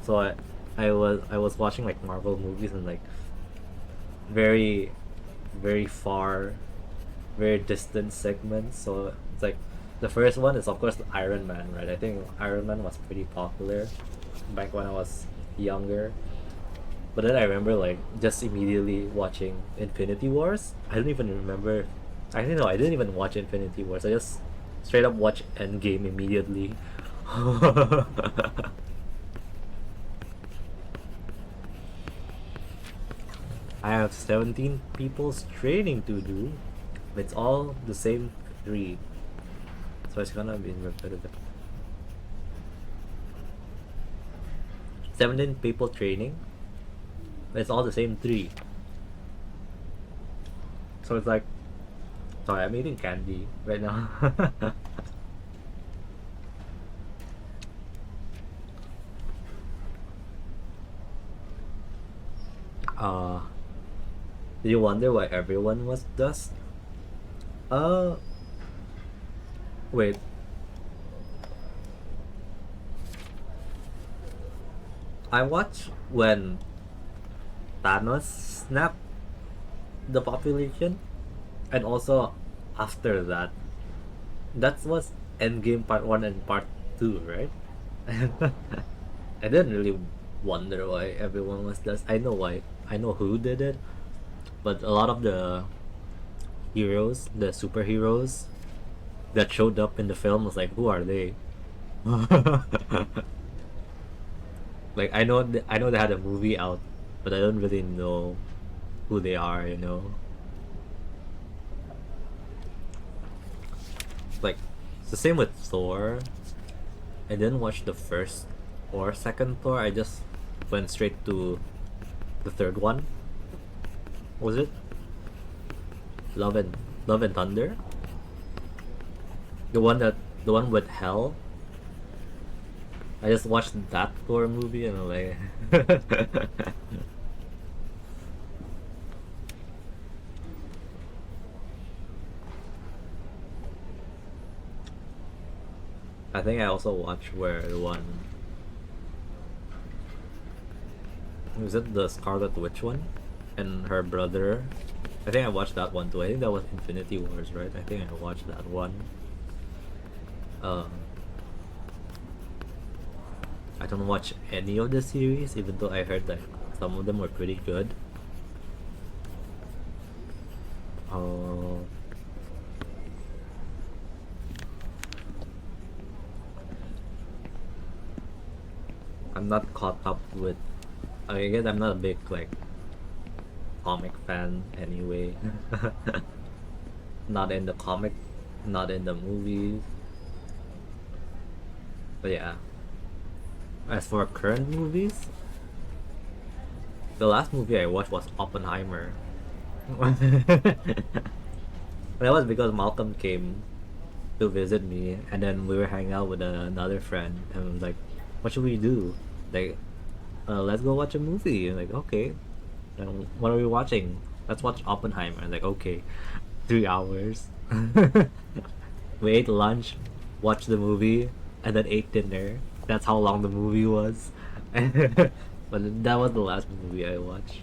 Speaker 1: So I was watching like Marvel movies and like very very far, very distant segments. So it's like the first one is of course Iron Man, right? I think Iron Man was pretty popular back when I was younger. But then I remember like just immediately watching Infinity Wars. I don't even remember. I don't know. I didn't even watch Infinity Wars. I just straight up watched Endgame immediately. I have 17 people's training to do. It's all the same three. So it's gonna be repetitive. 17 people training. It's all the same three. So it's like, sorry, I'm eating candy right now. uh, do you wonder why everyone was dust? Uh, Wait. I watched when Thanos snapped the population, and also after that. That was Endgame Part 1 and Part 2, right? I didn't really wonder why everyone was dust. I know why. I know who did it, but a lot of the heroes, the superheroes that showed up in the film was like, who are they? Like I know they had a movie out, but I don't really know who they are. Like it's the same with Thor. I didn't watch the first or second Thor. I just went straight to the third one. Was it Love and Thunder? The one with Hell. I just watched that Thor movie and I'm like, I think I also watched where the one was it the Scarlet Witch one and her brother. I think I watched that one too. I think that was Infinity Wars, right? I think I watched that one. Um, I don't watch any of the series, even though I heard that some of them were pretty good. Uh, I'm not caught up with. I guess I'm not a big like comic fan anyway. Not in the comic, not in the movies. But yeah. As for current movies, the last movie I watched was Oppenheimer. That was because Malcolm came to visit me, and then we were hanging out with another friend, and I was like, "What should we do? Like, let's go watch a movie." And like, okay. And what are we watching? Let's watch Oppenheimer. And like, okay, 3 hours. We ate lunch, watched the movie, and then ate dinner. That's how long the movie was. But that was the last movie I watched.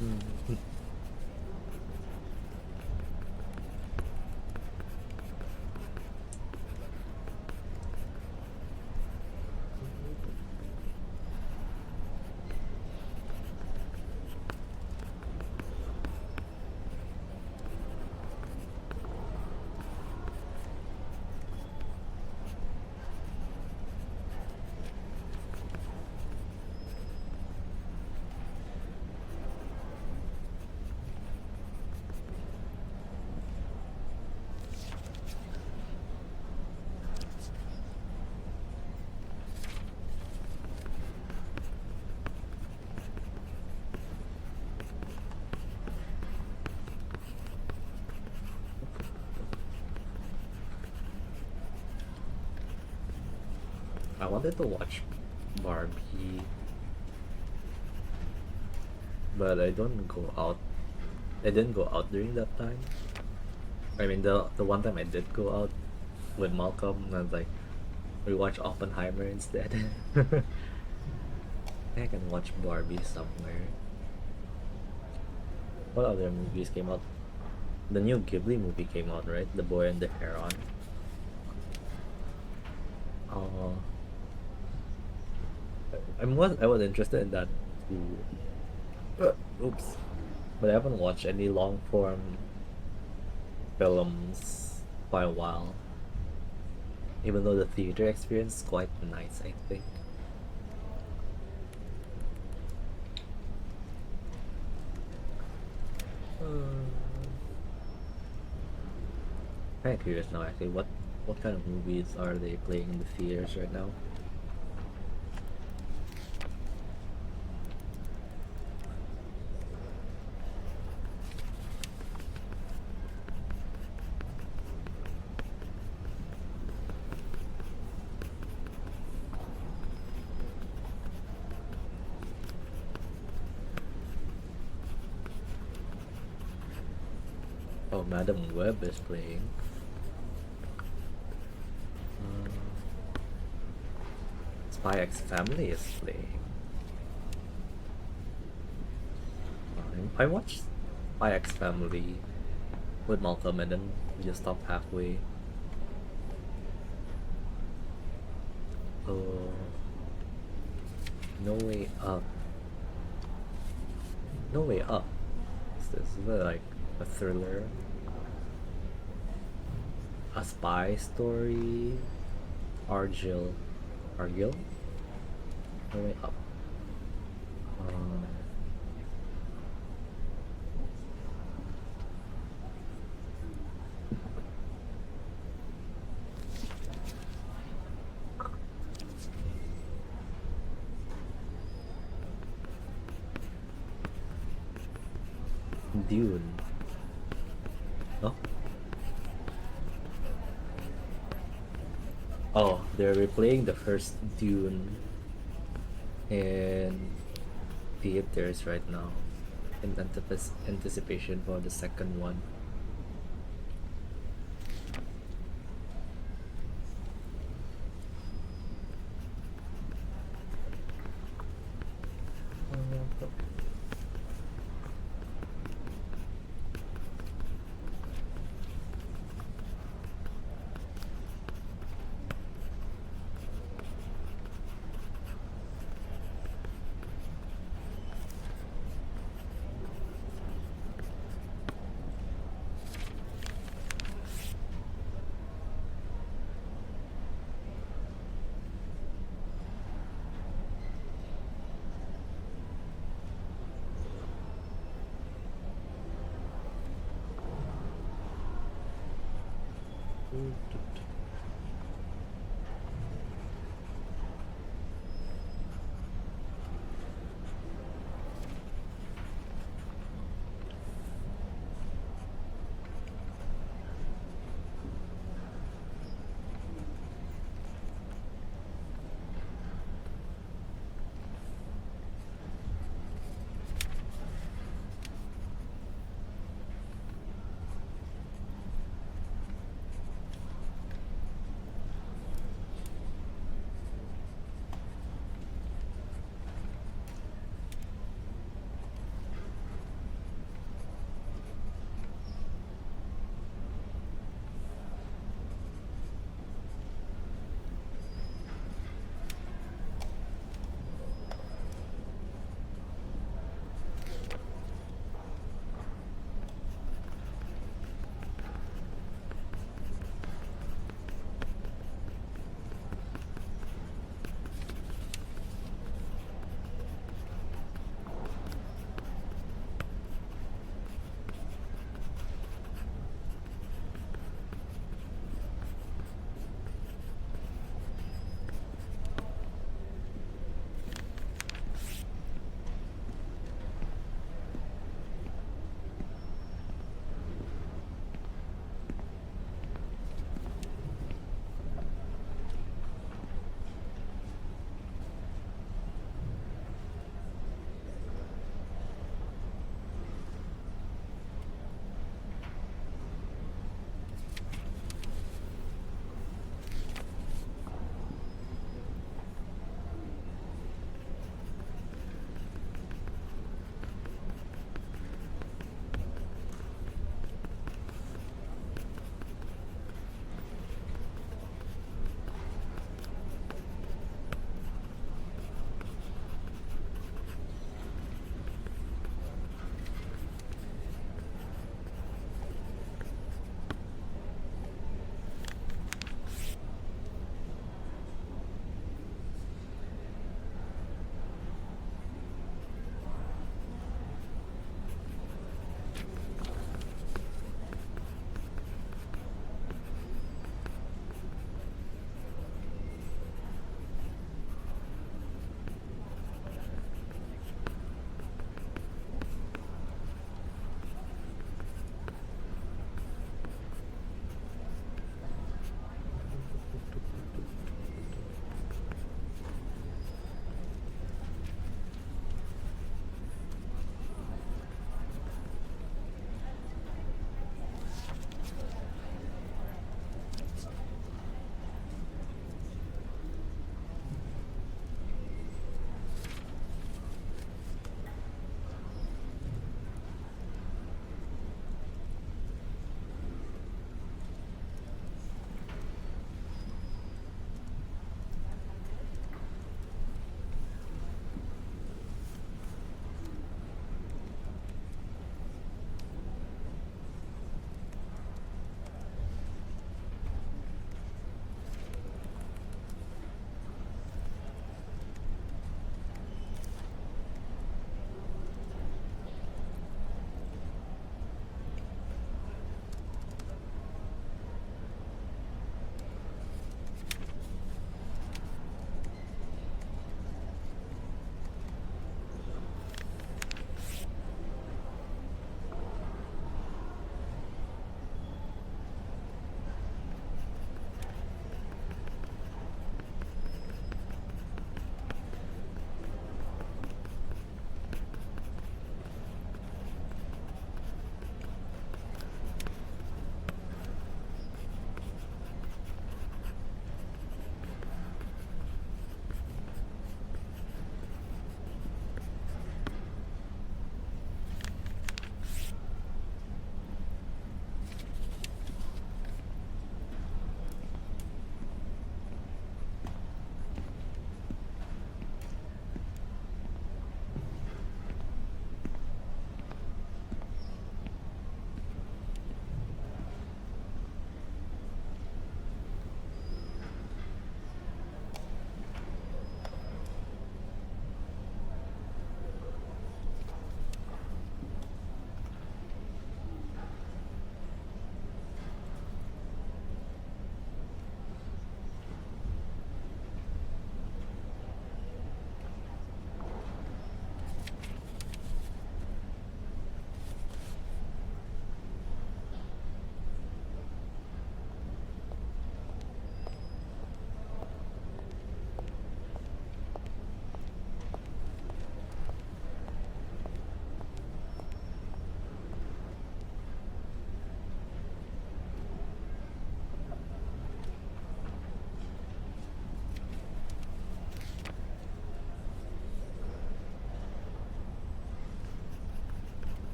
Speaker 1: Mm. I wanted to watch Barbie, but I don't go out. I didn't go out during that time. I mean, the one time I did go out with Malcolm, I was like, we watch Oppenheimer instead. I can watch Barbie somewhere. What other movies came out? The new Ghibli movie came out, right? The Boy and the Heron. Uh, I was interested in that too. Oops. But I haven't watched any long form films by a while. Even though the theater experience is quite nice, I think. Kind of curious now, actually. What kind of movies are they playing in the theaters right now? Oh, Madam Web is playing. Uh, Spy X Family is playing. I watched Spy X Family with Malcolm and then we just stopped halfway. Oh, No Way Up. No Way Up. Is this like a thriller? A spy story? Argyle. Argyle? No Way Up. Um, Dune. Oh? Oh, they're replaying the first Dune in theaters right now in anticipation for the second one.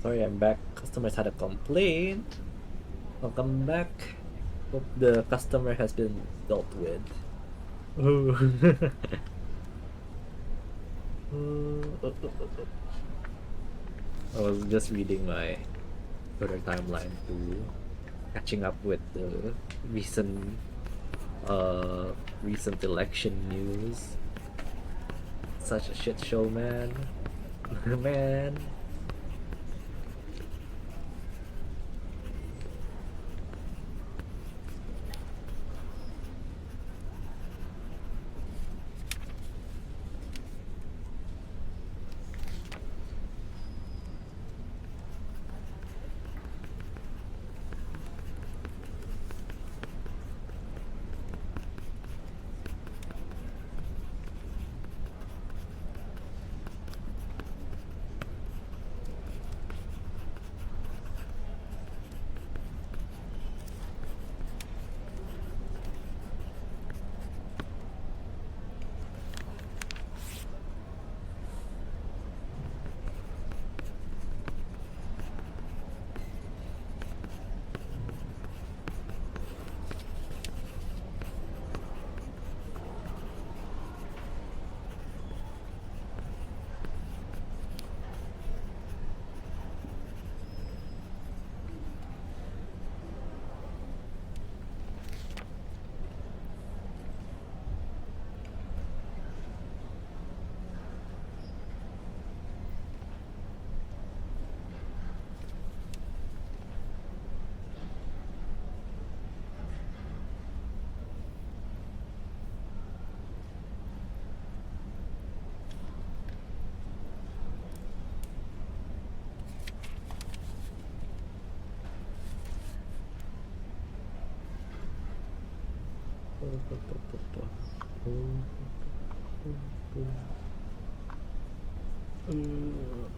Speaker 1: Sorry, I'm back. Customers had a complaint. Welcome back. Hope the customer has been dealt with. I was just reading my Twitter timeline too, catching up with the recent recent election news. Such a shit show, man. Man.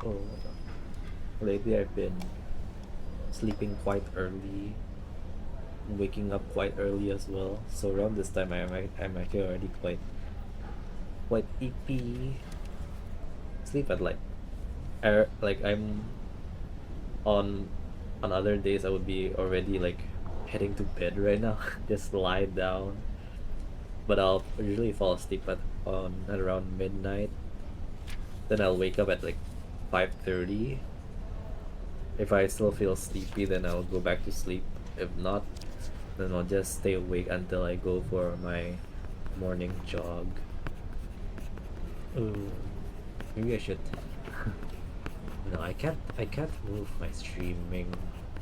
Speaker 1: Oh, lately I've been sleeping quite early, waking up quite early as well. So around this time, I'm actually already quite eepy. Sleep at like I'm on other days I would be already like heading to bed right now, just lie down. But I'll usually fall asleep at around midnight. Then I'll wake up at like 5:30. If I still feel sleepy, then I'll go back to sleep. If not, then I'll just stay awake until I go for my morning jog. Ooh, maybe I should. No, I can't move my streaming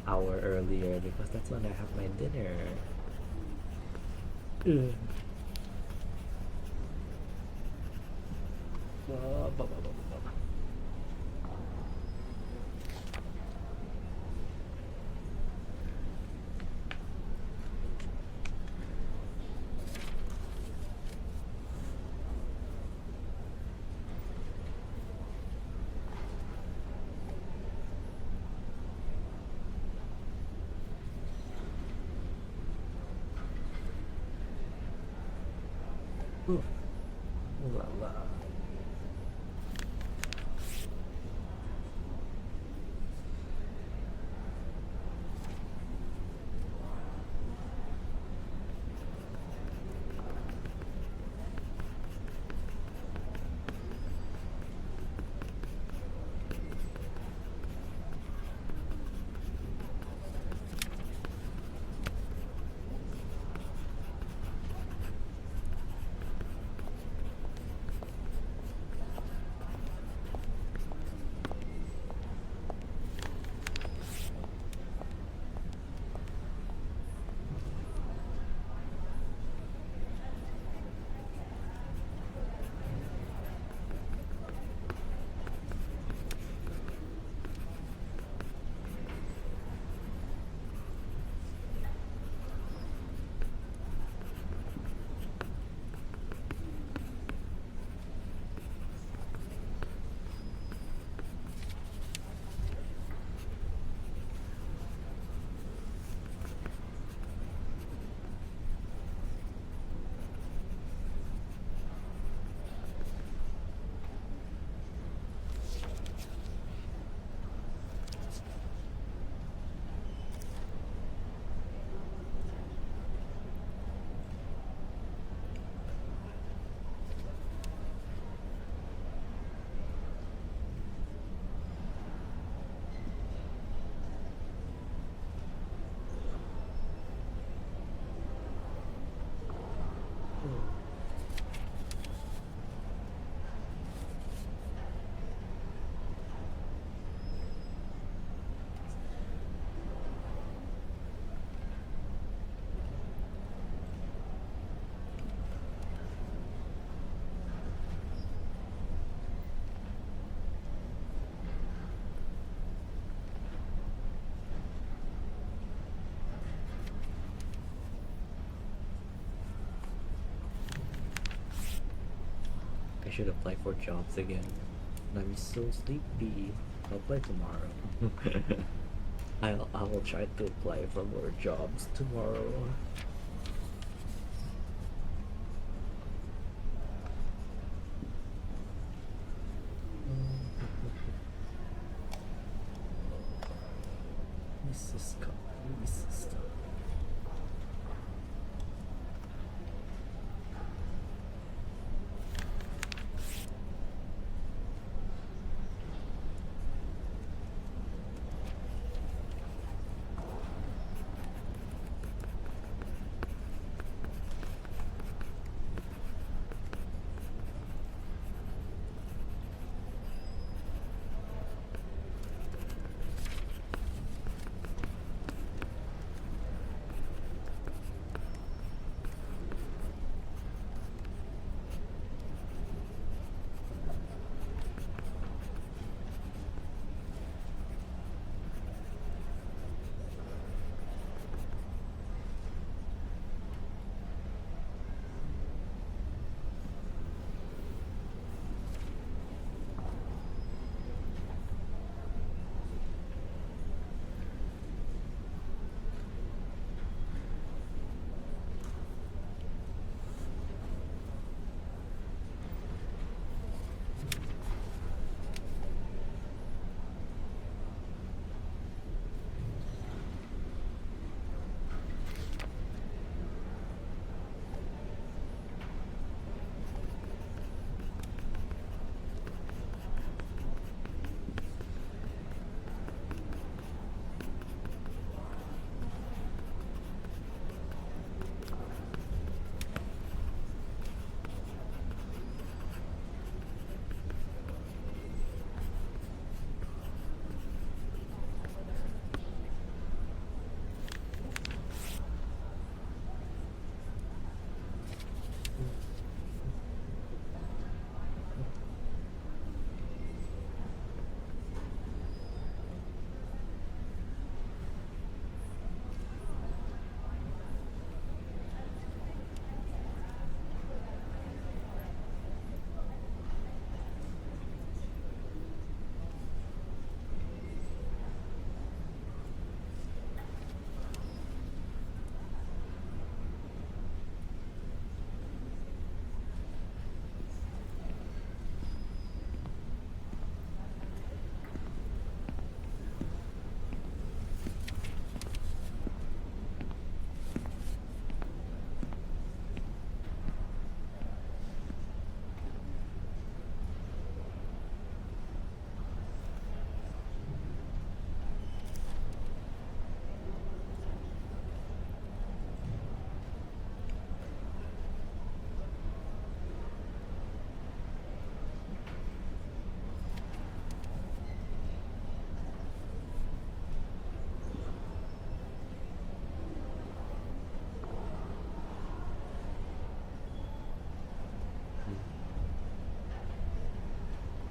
Speaker 1: hour earlier because that's when I have my dinner. Ugh. Ba, ba, ba, ba, ba, ba. Ooh, la, la. I should apply for jobs again. I'm so sleepy. I'll apply tomorrow. I will try to apply for more jobs tomorrow. Mrs. Scott, Mrs. Scott.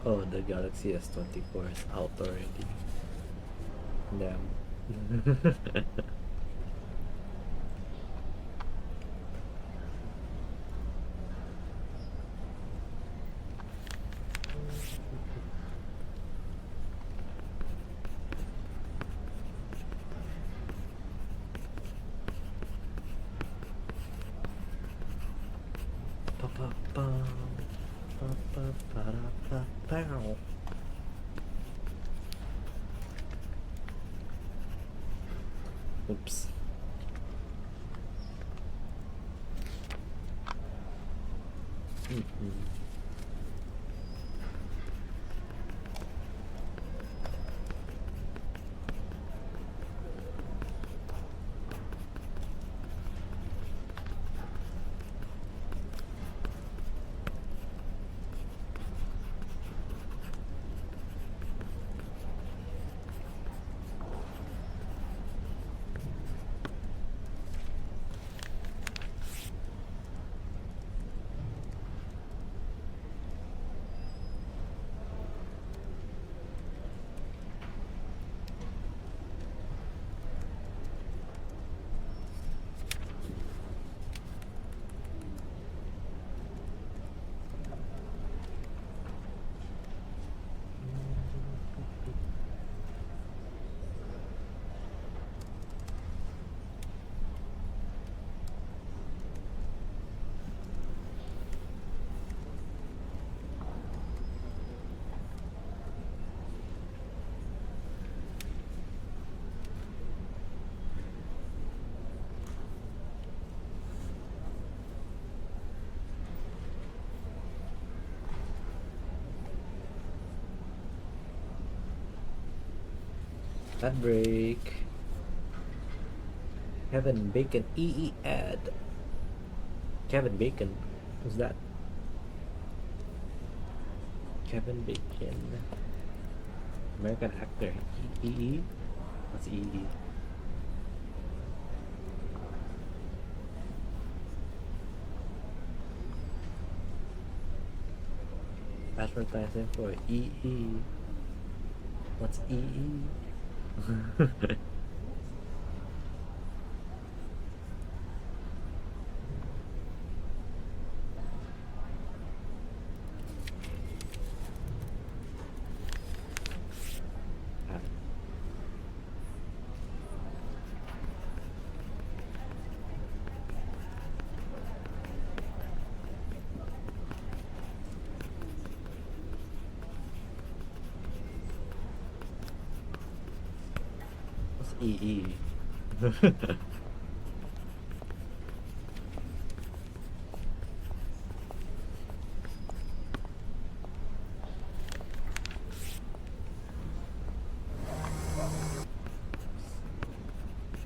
Speaker 1: Oh, the Galaxy S24 is out already. Damn. Pa-pa-pam, pa-pa-pa-ra-pa-pow. Oops. Mm-mm. Ad break. Kevin Bacon EE ad. Kevin Bacon. Who's that? Kevin Bacon. American actor. EE? What's EE? Advertising for EE. What's EE? What's EE?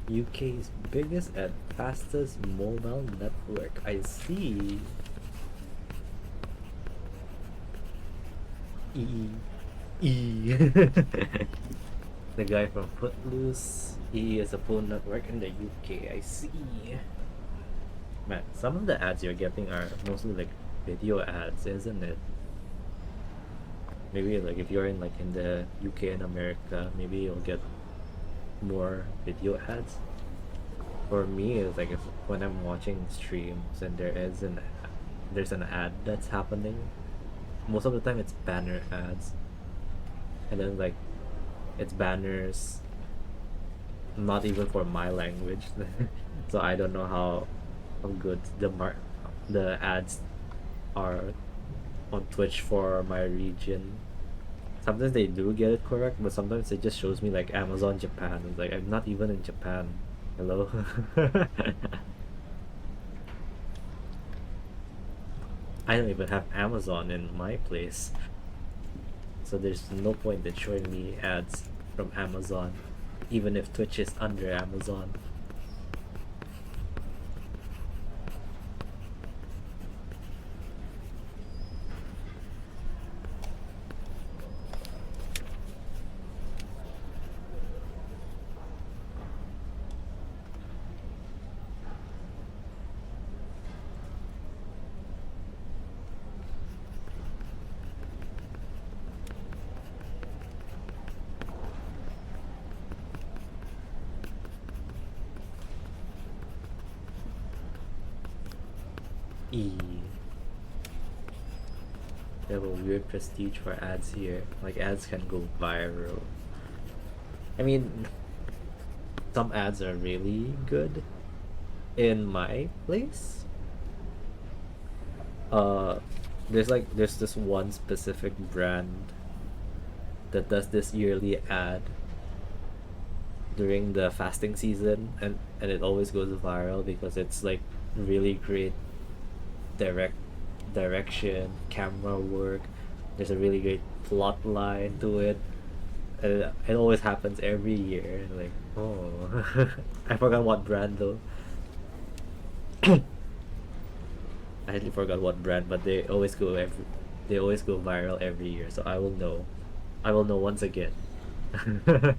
Speaker 1: UK's biggest and fastest mobile network. I see. E. E. The guy from Footloose. E is a phone network in the UK. I see. Man, some of the ads you're getting are mostly like video ads, isn't it? Maybe like if you're in like in the UK and America, maybe you'll get more video ads. For me, it's like if when I'm watching streams and there's an ad that's happening, most of the time it's banner ads, and then like it's banners not even for my language, so I don't know how good the ads are on Twitch for my region. Sometimes they do get it correct, but sometimes it just shows me like Amazon Japan. It's like I'm not even in Japan. Hello. I don't even have Amazon in my place, so there's no point in showing me ads from Amazon, even if Twitch is under Amazon. E. They have a weird prestige for ads here. Like ads can go viral. I mean, some ads are really good in my place. Uh, there's this one specific brand that does this yearly ad during the fasting season, and it always goes viral because it's like really great direct direction, camera work. There's a really great plot line to it. And it always happens every year. Like, oh, I forgot what brand though. I actually forgot what brand, but they always go viral every year. So I will know. I will know once again. Oops.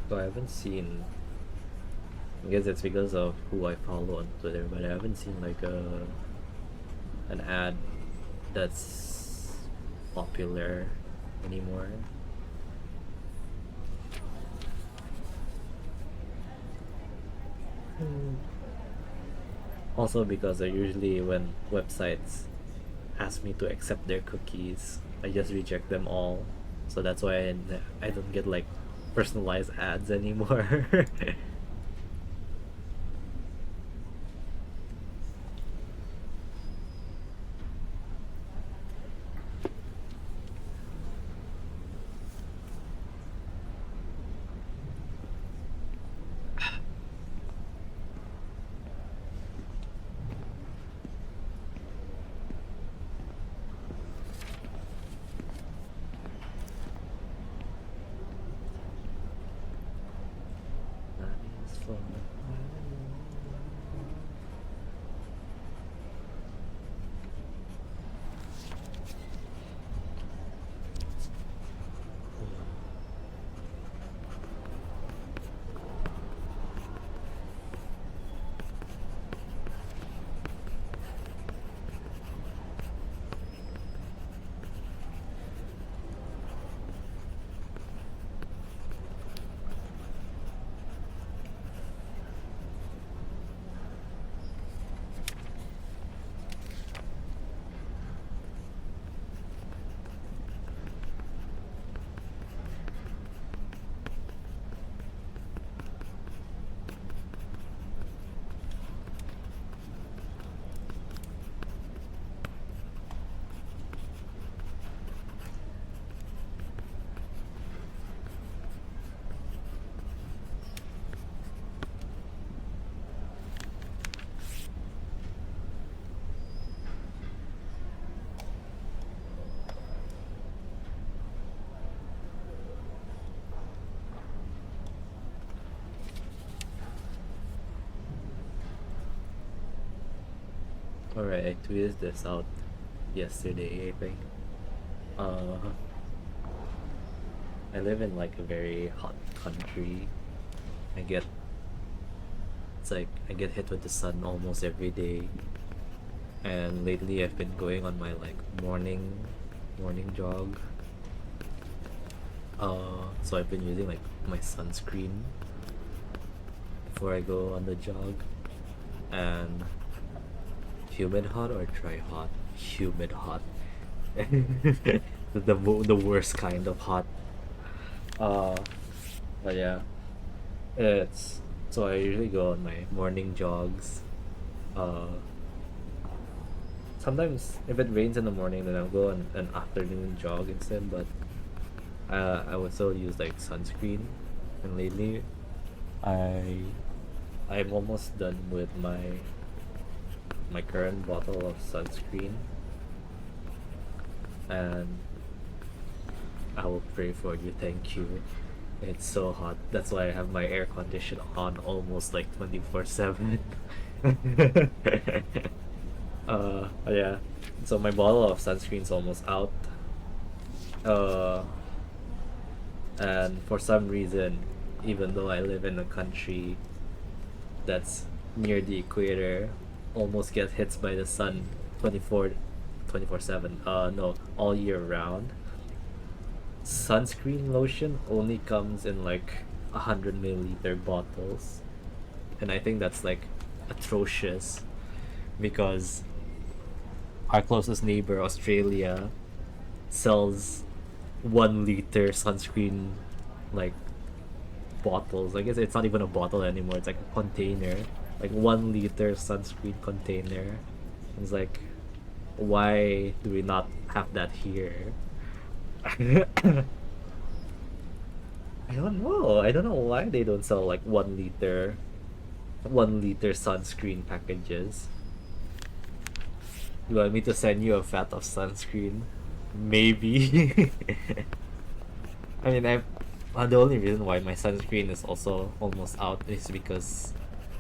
Speaker 1: So I haven't seen. I guess it's because of who I follow on Twitter, but I haven't seen like an ad that's popular anymore. Also because I usually when websites ask me to accept their cookies, I just reject them all. So that's why I don't get like personalized ads anymore. That is fun. Alright, I tweeted this out yesterday, I think. Uh, I live in like a very hot country. I get it's like I get hit with the sun almost every day. And lately I've been going on my like morning jog. So I've been using like my sunscreen before I go on the jog. And humid hot or dry hot? Humid hot. The worst kind of hot. Uh, but yeah, it's so I usually go on my morning jogs. Uh, Sometimes if it rains in the morning, then I'll go on an afternoon jog instead. But I would still use like sunscreen. And lately, I I'm almost done with my current bottle of sunscreen, and I will pray for you. Thank you. It's so hot. That's why I have my air condition on almost like 24/7. Yeah. So my bottle of sunscreen's almost out. Uh, and for some reason, even though I live in a country that's near the equator, almost get hit by the sun 24/7. No, all year round. Sunscreen lotion only comes in like 100 milliliter bottles, and I think that's like atrocious because our closest neighbor, Australia, sells 1 liter sunscreen like bottles. I guess it's not even a bottle anymore. It's like a container, like 1 liter sunscreen container. It's like, why do we not have that here? I don't know. I don't know why they don't sell like 1 liter sunscreen packages. You want me to send you a vat of sunscreen? Maybe. I mean, the only reason why my sunscreen is also almost out is because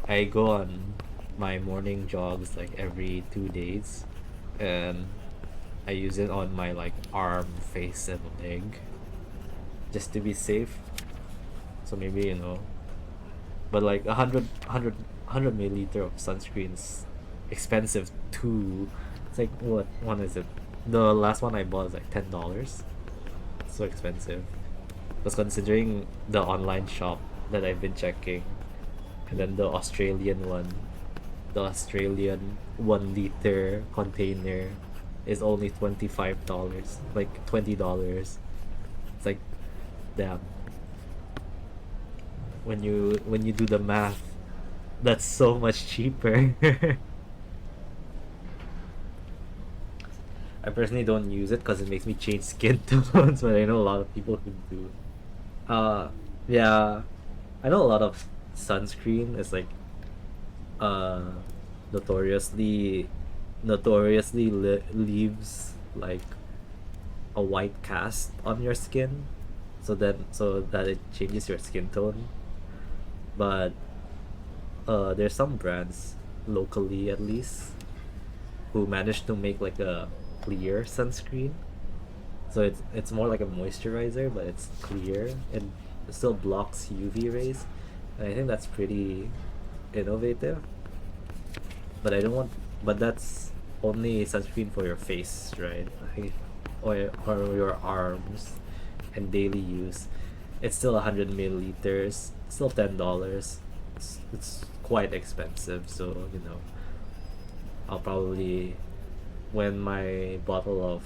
Speaker 1: I go on my morning jogs like every 2 days, and I use it on my like arm, face, and leg just to be safe. So maybe but like 100 milliliter of sunscreens expensive too. It's like, what one is it? The last one I bought is like $10. So expensive. Because considering the online shop that I've been checking, and then the Australian 1 liter container is only $25, like $20. It's like, damn. when you do the math, that's so much cheaper. I personally don't use it because it makes me change skin tones, but I know a lot of people who do. Uh, yeah, I know a lot of sunscreen is like uh notoriously leaves like a white cast on your skin, so that it changes your skin tone. But there's some brands locally at least who managed to make like a clear sunscreen. So it's more like a moisturizer, but it's clear and it still blocks UV rays. And I think that's pretty innovative. But I don't want. But that's only sunscreen for your face, right? Like, or your arms, and daily use. It's still 100 milliliters. Still $10. It's quite expensive. So I'll probably when my bottle of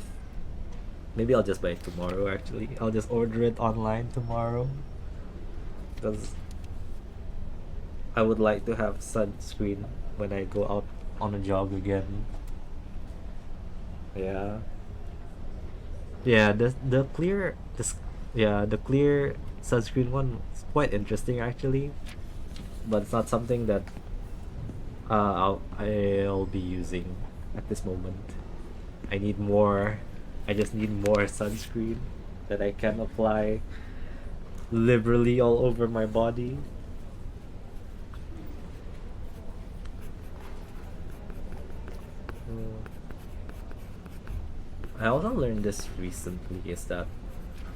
Speaker 1: maybe I'll just buy it tomorrow. Actually, I'll just order it online tomorrow because I would like to have sunscreen when I go out on a jog again. Yeah. Yeah, the clear sunscreen one is quite interesting actually, but it's not something that I'll be using at this moment. I need more. I just need more sunscreen that I can apply liberally all over my body. Mm. I also learned this recently is that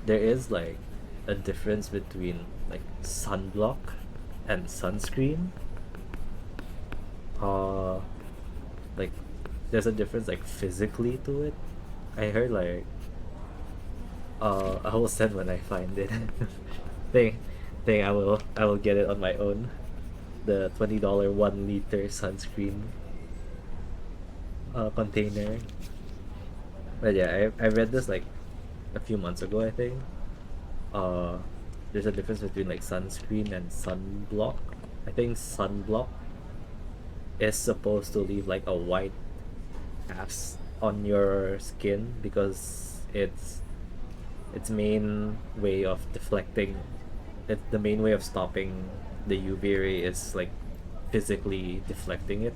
Speaker 1: there is like a difference between like sunblock and sunscreen. Uh, like there's a difference like physically to it. I heard like I will send when I find it. think think I will get it on my own. The $20 1 liter sunscreen container. But yeah, I read this like a few months ago I think. Uh, there's a difference between like sunscreen and sunblock. I think sunblock is supposed to leave like a white cast on your skin because its main way of deflecting the main way of stopping the UV ray is like physically deflecting it,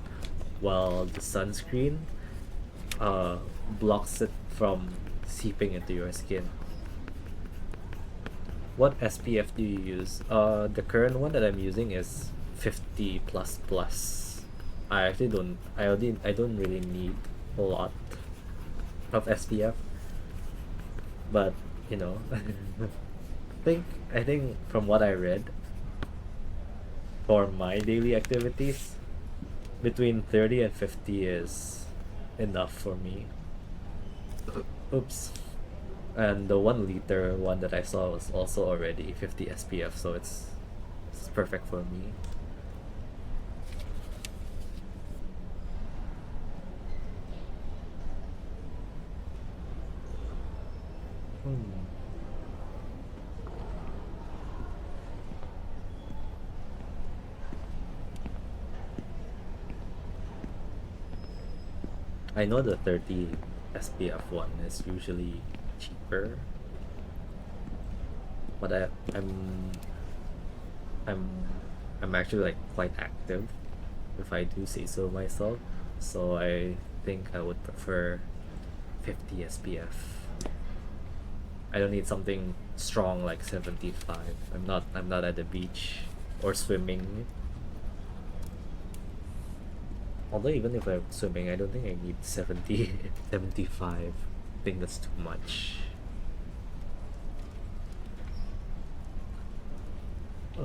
Speaker 1: while the sunscreen uh blocks it from seeping into your skin. What SPF do you use? The current one that I'm using is 50 plus plus. I actually I don't really need a lot of SPF, but you know, I think from what I read, for my daily activities, between 30 and 50 is enough for me. Oops. And the 1 liter one that I saw was also already 50 SPF, so it's perfect for me. Hmm. I know the 30 SPF one is usually cheaper, but I'm I'm actually like quite active, if I do say so myself. So I think I would prefer 50 SPF. I don't need something strong like 75. I'm not at the beach or swimming. Although even if I'm swimming, I don't think I need 70, 75. I think that's too much. Uh,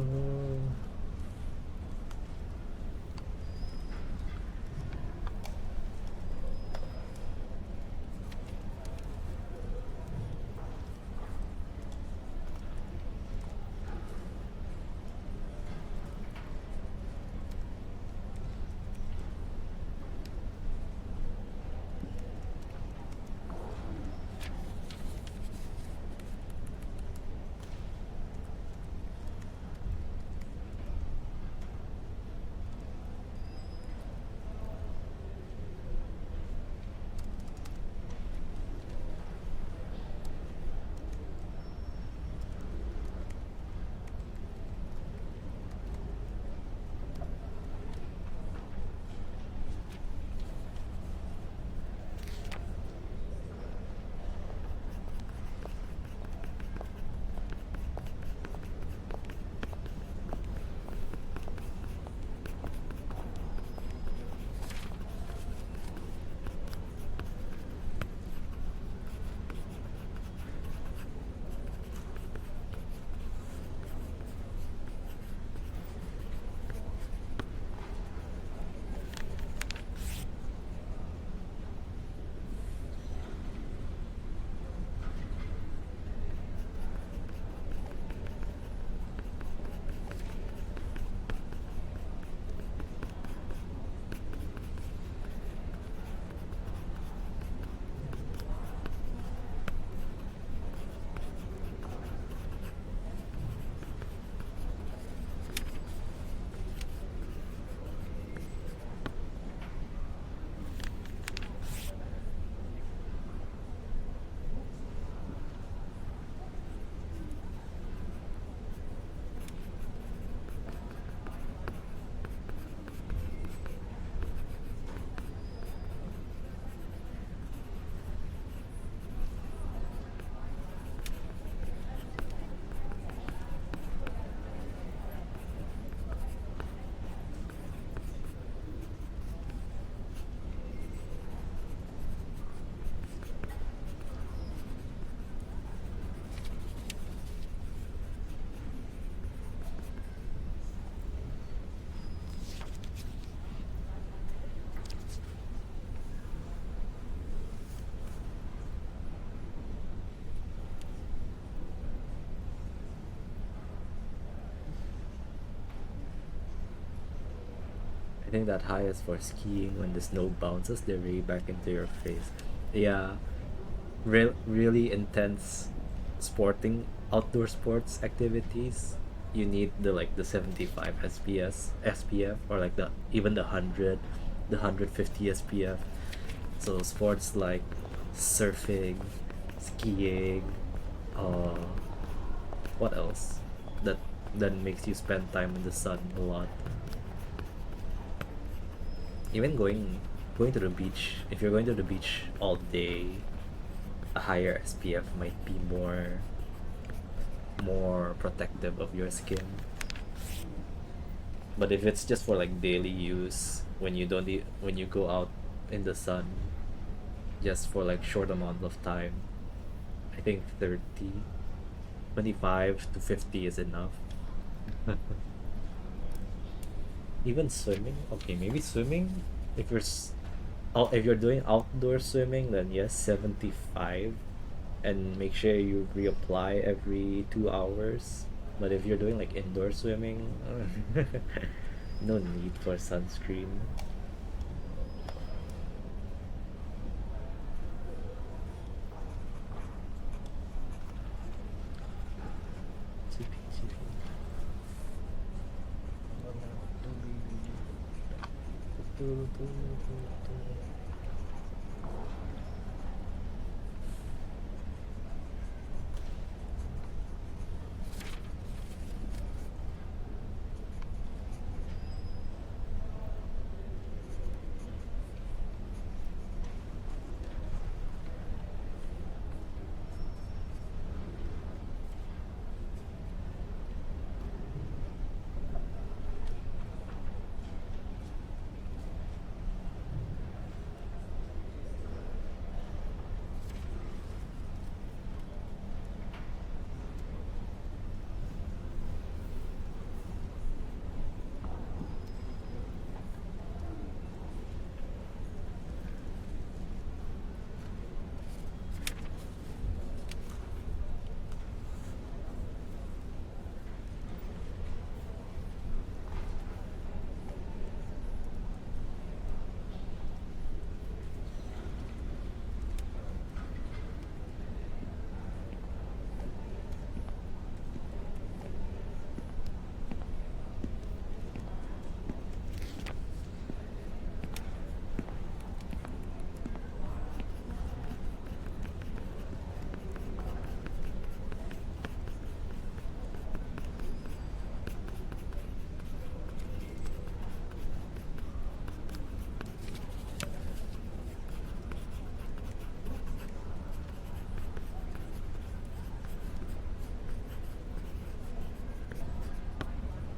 Speaker 1: I think that high is for skiing when the snow bounces the ray back into your face. Yeah, really intense sporting outdoor sports activities. You need the like the 75 SPF or like the even the 150 SPF. So sports like surfing, skiing, uh, what else? That that makes you spend time in the sun a lot. Even going to the beach. If you're going to the beach all day, a higher SPF might be more protective of your skin. But if it's just for like daily use, when you don't when you go out in the sun, just for like short amount of time, I think 30, 25 to 50 is enough. Even swimming, okay, maybe swimming. If you're if you're doing outdoor swimming, then yes, 75, and make sure you reapply every 2 hours. But if you're doing like indoor swimming, no need for sunscreen.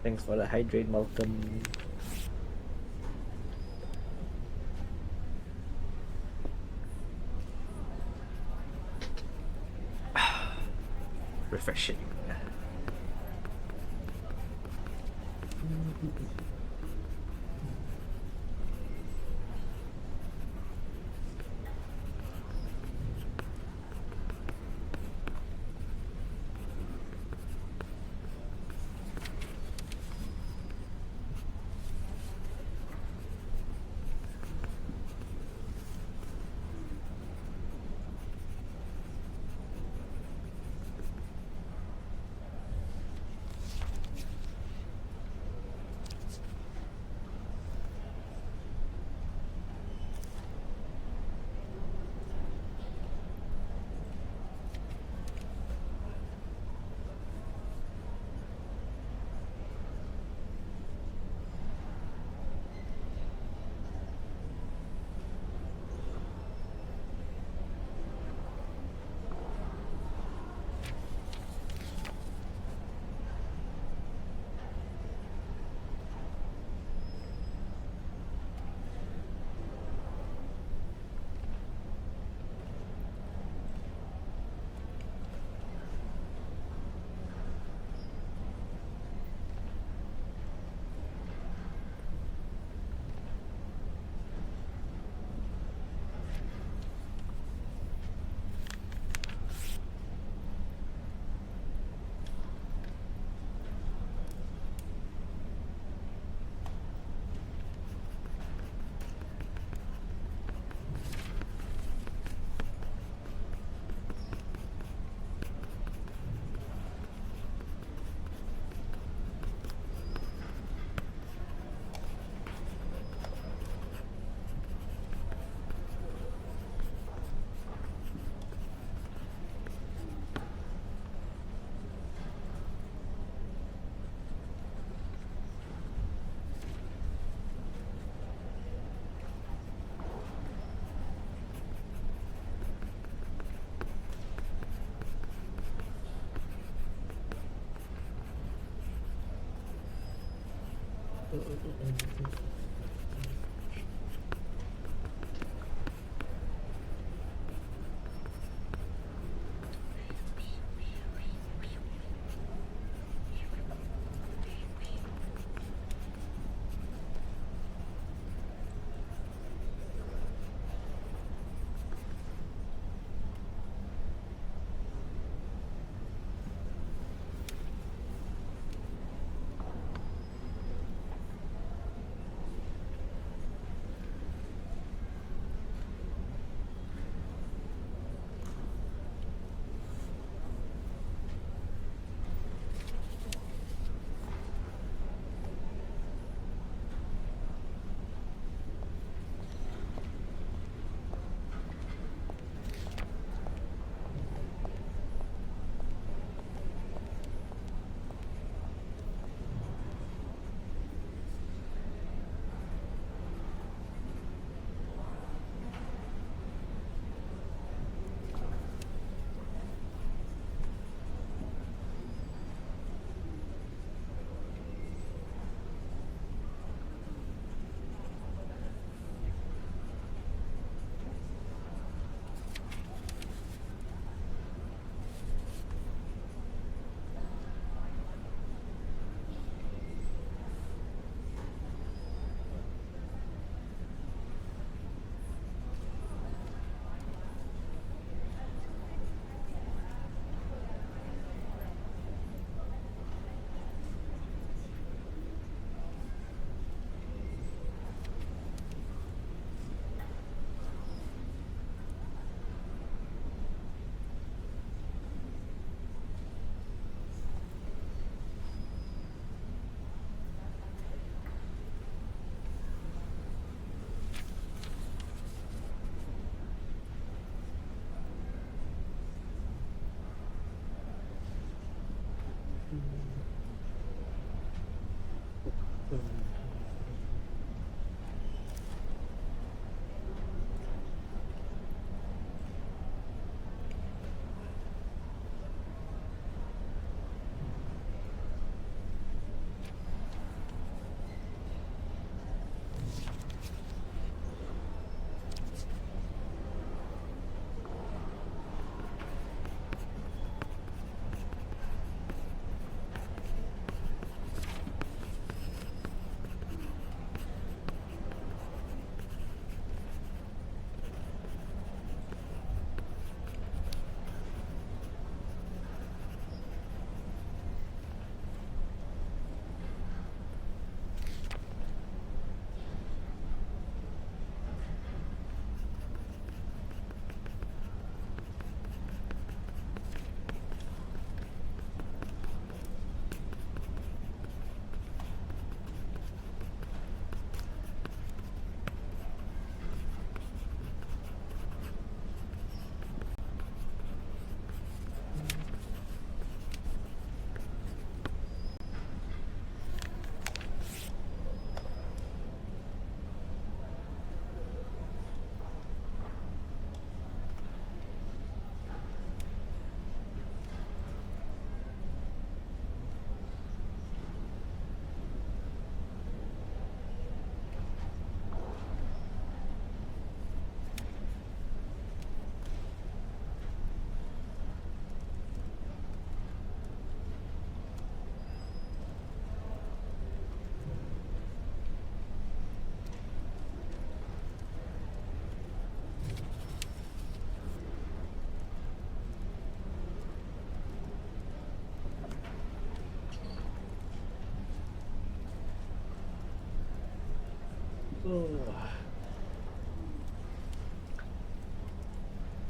Speaker 1: Thanks for the hydrate, Malcolm. Refreshing.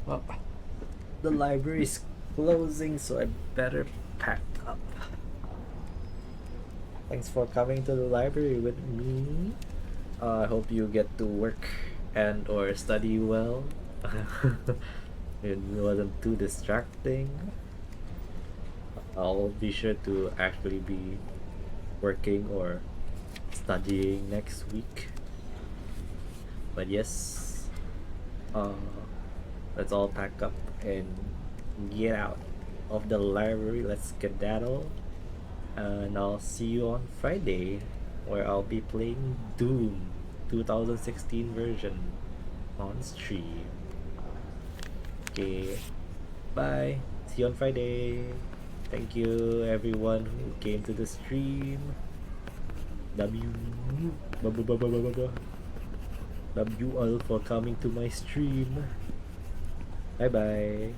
Speaker 1: Well, the library is closing, so I better pack up. Thanks for coming to the library with me. I hope you get to work and or study well. It wasn't too distracting. I'll be sure to actually be working or studying next week. But yes, uh, let's all pack up and get out of the library. Let's skedaddle, and I'll see you on Friday. where I'll be playing Doom 2016 version on stream. Okay, bye. See you on Friday. Thank you everyone who came to the stream. W. Love you all for coming to my stream. Bye bye.